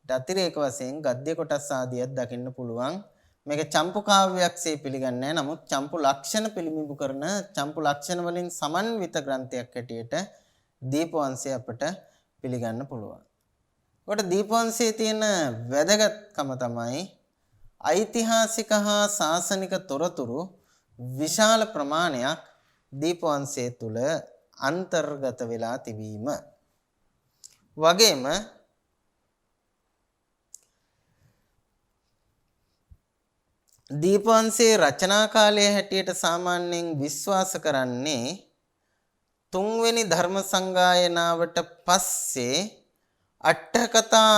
අතිරේක වශයෙන් ගද්‍ය කොටස් ආදියක් දකින්න පුළුවන්. මේක චම්පු කාව්‍යයක්සේ පිළිගන්නේ නැහැ. නමුත් චම්පු ලක්ෂණ පිළිඹු කරන චම්පු ලක්ෂණ වලින් සමන්විත ග්‍රන්ථයක් හැටියට දීපවංශය අපට පිළිගන්න පුළුවන්. කොට දීපවංශයේ තියෙන වැදගත්කම තමයි ඓතිහාසික හා ශාසනික තොරතුරු විශාල ප්‍රමාණයක් දීපවංශය තුල අන්තර්ගත වෙලා තිබීම. වගේම දීපවංශයේ රචනා කාලයේ හැටියට සාමාන්‍යයෙන් විශ්වාස කරන්නේ තුන්වෙනි ධර්ම සංගායනාවට පස්සේ අට්ඨකථා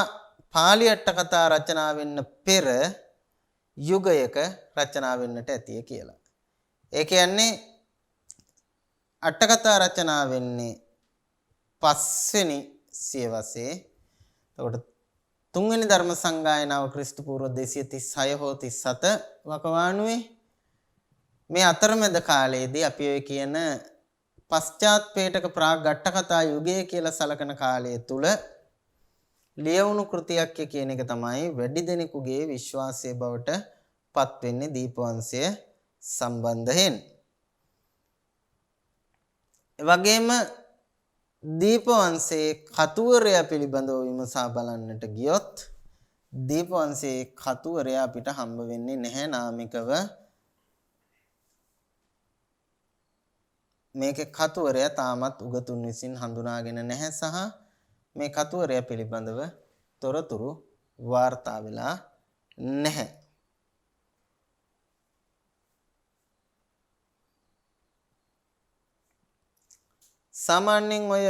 පාලි අට්ඨකථා රචනා වෙන්න පෙර යුගයක රචනා වෙන්නට ඇතිය කියලා. ඒ කියන්නේ අට්ඨකථා රචනා වෙන්නේ පස්වෙනි සියවසේ. එතකොට තුන්වෙනි ධර්ම සංගායනාව ක්‍රිස්තු පූර්ව 236 හෝ 37 වකවානුවේ. මේ අතරමැද කාලයේදී අපි ඔය කියන පශ්චාත් පේටක ප්‍රාග් අට්ඨකථා යුගය කියලා සලකන කාලය තුල ලියවුණු කෘතියක් කියන එක තමයි වැඩි දෙනෙකුගේ විශ්වාසය බවට පත් වෙන්නේ දීපවංශය සම්බන්ධයෙන්. ඒ වගේම දීපවංශයේ කතුවරයා පිළිබඳව විමසා බලන්නට ගියොත් දීපවංශයේ කතුවරයා අපිට හම්බ වෙන්නේ නැහැ නාමිකව. මේකේ කතුවරයා තාමත් උගතුන් විසින් හඳුනාගෙන නැහැ සහ මේ කතුවරයා පිළිබඳව තොරතුරු වාර්තා වෙලා නැහැ. සාමාන්‍යයෙන් ඔය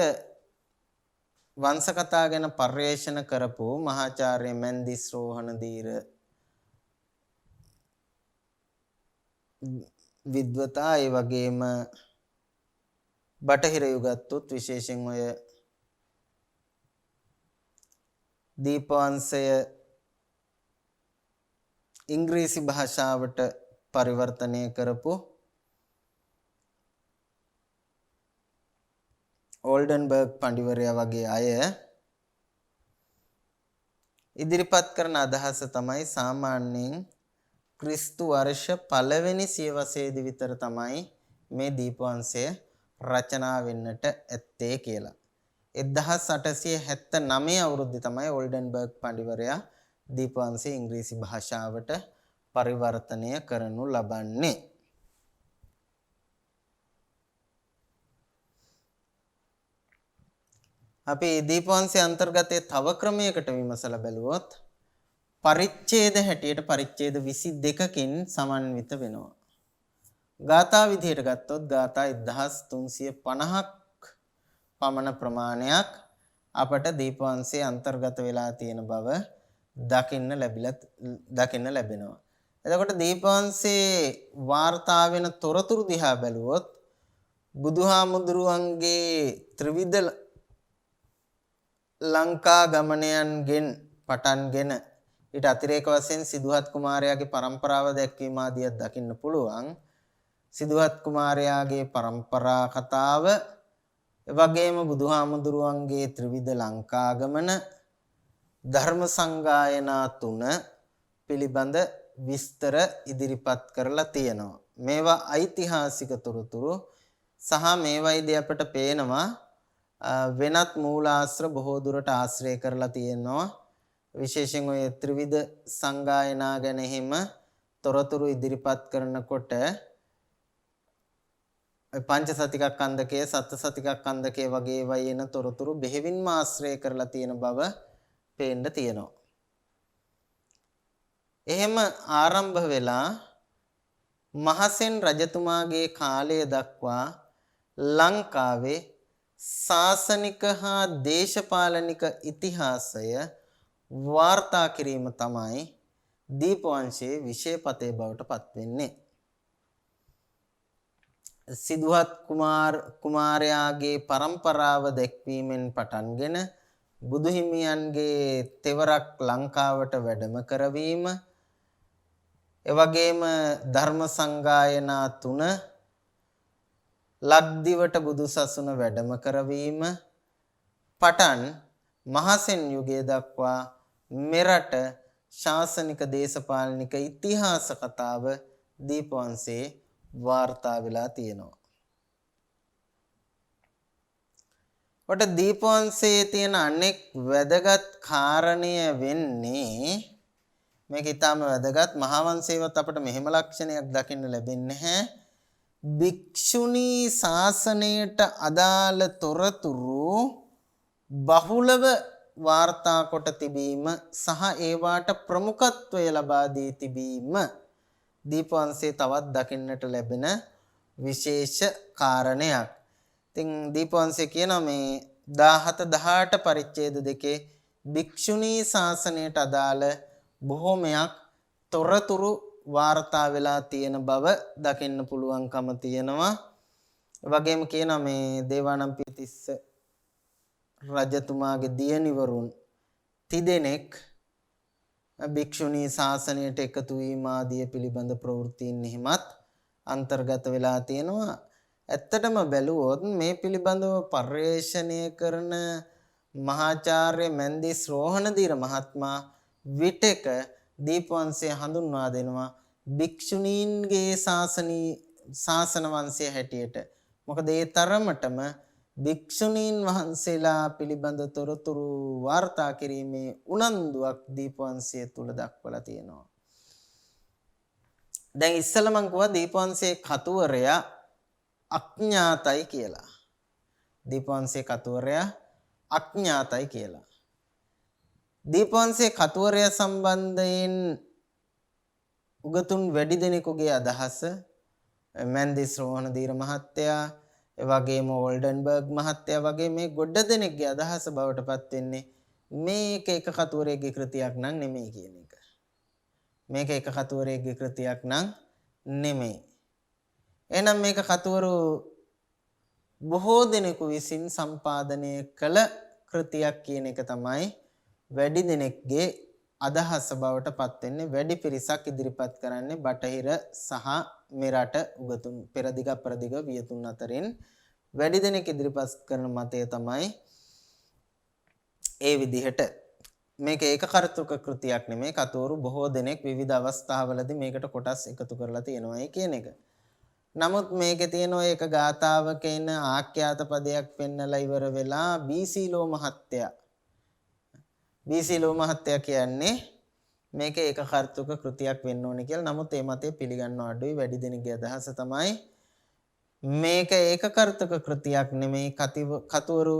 වංශ කතා ගැන පර්යේෂණ කරපු මහාචාර්ය මැන්දිස් රෝහණදීර විද්වතා, ඒ වගේම බටහිර යුගත්තුත් විශේෂයෙන් ඔය දීපවංශය ඉංග්‍රීසි භාෂාවට පරිවර්තනය කරපු ඕල්ඩන්බර්ග් පඬිවරයා වගේ අය ඉදිරිපත් කරන අදහස තමයි සාමාන්‍යයෙන් ක්‍රිස්තු වර්ෂ පළවෙනි සියවසේදී විතර තමයි මේ දීපවංශය රචනා වෙන්නට ඇත්තේ කියලා. 1879 අවුරුද්දේ තමයි ඕල්ඩන්බර්ග් පඬිවරයා දීපවංශය ඉංග්‍රීසි භාෂාවට පරිවර්තනය කරනු ලබන්නේ. අපි දීපවංශයේ අන්තර්ගතයේ තව ක්‍රමයකට විමසලා බැලුවොත් පරිච්ඡේද හැටියට පරිච්ඡේද 22කින් සමන්විත වෙනවා. ගාථා විදිහට ගත්තොත් ගාථා 1350ක් පමණ ප්‍රමාණයක් අපට දීපවංශයේ අන්තර්ගත වෙලා තියෙන බව දකින්න ලැබෙනවා. එතකොට දීපවංශයේ වාර්තා වෙන තොරතුරු දිහා බැලුවොත් බුදුහාමුදුරුවන්ගේ ත්‍රිවිධ ලංකා ගමනයන්ගෙන් පටන්ගෙන ඊට අතිරේක වශයෙන් සිදුහත් කුමාරයාගේ පරම්පරාව දැක්වීම ආදියක් දකින්න පුළුවන්. සිදුහත් කුමාරයාගේ පරම්පරා කතාව එවැගේම බුදුහාමුදුරුවන්ගේ ත්‍රිවිධ ලංකා ගමන ධර්ම සංගායනා 3 පිළිබඳ විස්තර ඉදිරිපත් කරලා තියෙනවා. මේවා ඓතිහාසික තොරතුරු සහ මේවයිදී අපට පේනවා වෙනත් මූලාශ්‍ර බොහෝ දුරට ආශ්‍රය කරලා තියෙනවා. විශේෂයෙන් ඔය ත්‍රිවිධ සංගායනා ගැන හිම තොරතුරු ඉදිරිපත් කරනකොට පංචසතිකක්ඛන්ධකයේ සත්සතිකක්ඛන්ධකයේ වගේ වයින් තොරතුරු බෙහෙවින්ම ආශ්‍රය කරලා තියෙන බව පේන්න තියෙනවා. එහෙම ආරම්භ වෙලා මහසෙන් රජතුමාගේ කාලය දක්වා ලංකාවේ ශාසනික හා දේශපාලනික ඉතිහාසය වාර්තා කිරීම තමයි දීපවංශයේ විෂයපතේ බවට පත් වෙන්නේ. සිදුහත් කුමාරයාගේ පරම්පරාව දැක්වීමෙන් පටන්ගෙන බුදුහිමියන්ගේ තෙවරක් ලංකාවට වැඩම කරවීම, එවැගේම ධර්ම සංගායනා 3 ලක්දිවට බුදුසසුන වැඩම කරවීම පටන් මහසෙන් යුගයේ දක්වා මෙරට ශාසනික දේශපාලනික ඉතිහාස කතාව දීපවංශයේ වාර්තා වෙලා තියෙනවා. කොට දීපවංශයේ තියෙන අනෙක් වැදගත් කාරණය වෙන්නේ මේක ඊටම වැදගත් මහාවංශයේවත් අපිට මෙහෙම ලක්ෂණයක් දකින්න ලැබෙන්නේ නැහැ. භික්ෂුණී ශාසනයට අදාළ තොරතුරු බහුලව වාර්තා කොට තිබීම සහ ඒවාට ප්‍රමුඛත්වය ලබා දී තිබීම දීපවංශයේ තවත් දකින්නට ලැබෙන විශේෂ කාරණයක්. ඉතින් දීපවංශය කියන මේ 17 18 පරිච්ඡේද දෙකේ භික්ෂුණී ශාසනයට අදාළ බොහෝමයක් තොරතුරු වාර්තා වෙලා තියෙන බව දකින්න පුළුවන්කම තියෙනවා. ඒ වගේම කියනවා මේ දේවානම්පියතිස්ස රජතුමාගේ දියණිවරුන් තිදෙනෙක් භික්ෂුණී ශාසනයට එකතු වීම ආදී පිළිබඳ ප්‍රවෘත්තීන් හිමත් අන්තර්ගත වෙලා තියෙනවා. ඇත්තටම බැලුවොත් මේ පිළිබඳව පර්යේෂණය කරන මහාචාර්ය මන්දිස් රෝහණදීර මහත්මයා විටක දීපවංශය හඳුන්වා දෙනවා භික්ෂුණීන්ගේ ශාසන වංශය හැටියට. මොකද ඒ තරමටම භික්ෂුණීන් වහන්සේලා පිළිබඳ තොරතුරු වාර්තා කිරීමේ උනන්දුවක් දීපවංශය තුල දක්වලා තියෙනවා. දැන් ඉස්සෙල්ලා මම කිව්වා දීපවංශයේ කතුවරයා අඥාතයි කියලා. දීපවංශයේ කතුවරයා අඥාතයි කියලා. දීපවංශයේ කතුවරයා සම්බන්ධයෙන් උගතුන් වැඩි දෙනෙකුගේ අදහස මන්දිස් රෝහණදීර මහත්තයා එවැගේම ඕල්ඩන්බර්ග් මහත්තයා වගේ මේ ගොඩ දෙනෙක්ගේ අදහස බවට පත් වෙන්නේ මේක එක කතුවරයෙක්ගේ කෘතියක් නම් නෙමෙයි කියන එක. මේක එක කතුවරයෙක්ගේ කෘතියක් නම් නෙමෙයි. එහෙනම් මේක කතුවරු බොහෝ දෙනෙකු විසින් සම්පාදනය කළ කෘතියක් කියන එක තමයි වැඩි දෙනෙක්ගේ අදහස බවට පත් වෙන්නේ වැඩි පිරිසක් ඉදිරිපත් කරන්නේ බටහිර සහ මෙරට උගතුන් පෙරදිග අපරදිග වියතුන් අතරින් වැඩි දෙනෙක් ඉදිරිපත් කරන මතය තමයි ඒ විදිහට මේක ඒකකර්තෘක කෘතියක් නෙමෙයි කතෝරු බොහෝ දෙනෙක් විවිධ අවස්ථාවලදී මේකට කොටස් එකතු කරලා තියෙනවායි කියන එක. නමුත් මේකේ තියෙන ඔය එක ගාතාවක එන ආඛ්‍යාත පදයක් පෙන්නලා ඉවර වෙලා බීසීලෝ මහත්තයා කියන්නේ මේක ඒකකර්තෘක කෘතියක් වෙන්න ඕනේ කියලා. නමුත් ඒ මතය පිළිගන්නව අඩුයි. වැඩි දෙනෙක්ගේ අදහස තමයි මේක ඒකකර්තෘක කෘතියක් නෙමෙයි කතවරු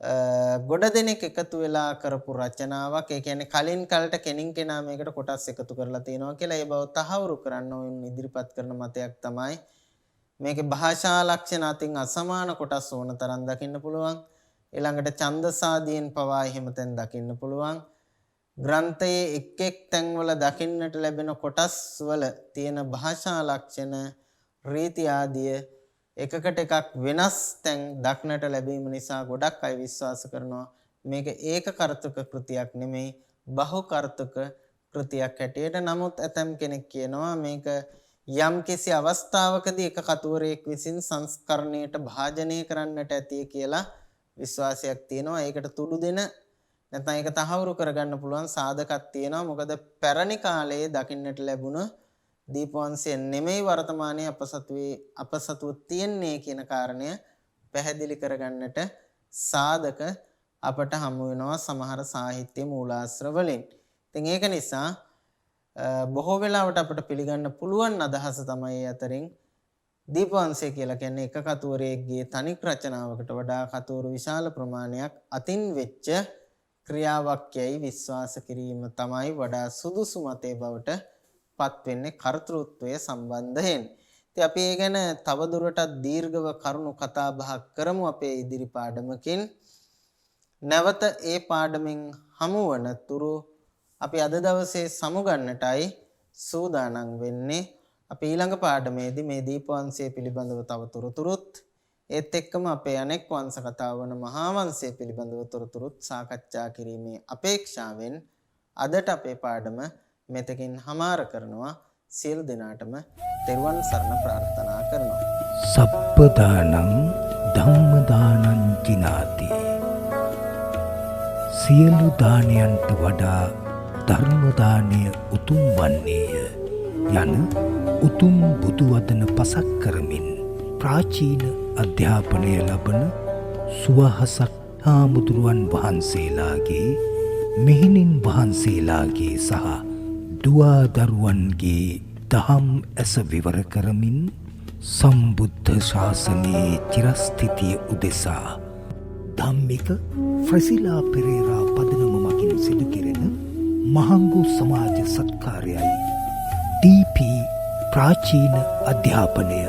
ගොඩ දෙනෙක් එකතු වෙලා කරපු රචනාවක්. ඒ කියන්නේ කලින් කලට කෙනින් කෙනා මේකට කොටස් එකතු කරලා තියෙනවා කියලා ඒ බව තහවුරු කරන්න ඕන ඉදිරිපත් කරන මතයක් තමයි මේකේ භාෂා ලක්ෂණ අතින් අසමාන කොටස් ඕන තරම් දකින්න පුළුවන්. ඊළඟට ඡන්දසාදීන් පවා එහෙම තැන් දකින්න පුළුවන්. ග්‍රන්ථයේ එක් එක් තැන්වල දකින්නට ලැබෙන කොටස් වල තියෙන භාෂා ලක්ෂණ රීති ආදිය එකකට එකක් වෙනස් තැන් දක්නට ලැබීම නිසා ගොඩක් අය විශ්වාස කරනවා මේක ඒකකර්තෘක කෘතියක් නෙමෙයි බහුකර්තෘක කෘතියක් හැටියට. නමුත් ඇතම් කෙනෙක් කියනවා මේක යම්කිසි අවස්ථාවකදී එක කතුවරයෙක් විසින් සංස්කරණයට භාජනය කරන්නට ඇති කියලා විශ්වාසයක් තියෙනවා. ඒකට තුඩු දෙන නැත්නම් ඒක තහවුරු කරගන්න පුළුවන් සාධකයක් තියෙනවා. මොකද පැරණි කාලයේ දකින්නට ලැබුණ දීපවංශය නෙමෙයි වර්තමානයේ අපසතුව තියන්නේ කියන කාරණය පැහැදිලි කරගන්නට සාධක අපට හමු වෙනවා සමහර සාහිත්‍ය මූලාශ්‍ර වලින්. ඉතින් ඒක නිසා බොහෝ වෙලාවට අපට පිළිගන්න පුළුවන් අදහස තමයි අතරින් දීපවංශය කියලා කියන්නේ එක කතුවරයෙක්ගේ තනික් රචනාවකට වඩා කතුවරු විශාල ප්‍රමාණයක් අතින් වෙච්ච ක්‍රියාවක් යයි විශ්වාස කිරීම තමයි වඩා සුදුසු මතේ බවට පත් වෙන්නේ කර්තෘත්වය සම්බන්ධයෙන්. ඉතින් අපි ඒ ගැන තවදුරටත් දීර්ඝව කරුණු කතා බහක් කරමු අපේ ඉදිරි පාඩමකින්. නැවත ඒ පාඩමින් හමු වන තුරු අපි අද දවසේ සමුගන්නටයි සූදානම් වෙන්නේ. අපි ඊළඟ පාඩමේදී මේ දීපවංශය පිළිබඳව තව තොරතුරුත් ඒත් එක්කම අපේ අනෙක් වංශ කතාව වන මහා වංශය පිළිබඳව තොරතුරුත් සාකච්ඡා කිරීමේ අපේක්ෂාවෙන් අදට අපේ පාඩම මෙතකින් හමාර කරනවා. සියලු දෙනාටම තෙරුවන් සරණ ප්‍රාර්ථනා කරනවා. සප්පදානං ධම්මදානං කිනාති. සියලු දානයන්ට වඩා ධර්ම දානය උතුම් වන්නේය යන උතුම් බුදු වදන පසක් කරමින් ප්‍රාචීන අධ්‍යාපනය ලබන සුවහසක් හාමුදුරුවන් වහන්සේලාගේ මෙහෙණින් වහන්සේලාගේ සහ දුවා දරුවන්ගේ දහම් ඇස විවර කරමින් සම්බුද්ධ ශාසනයේ චිරස්ථිතිය උදෙසා ධම්මික ෆ්‍රසිලා පෙරේරා පදනම මගින් සිදු කෙරෙන මහංගු සමාජ සත්කාරයයි ඩීපී ප්‍රාචීන අධ්‍යාපනය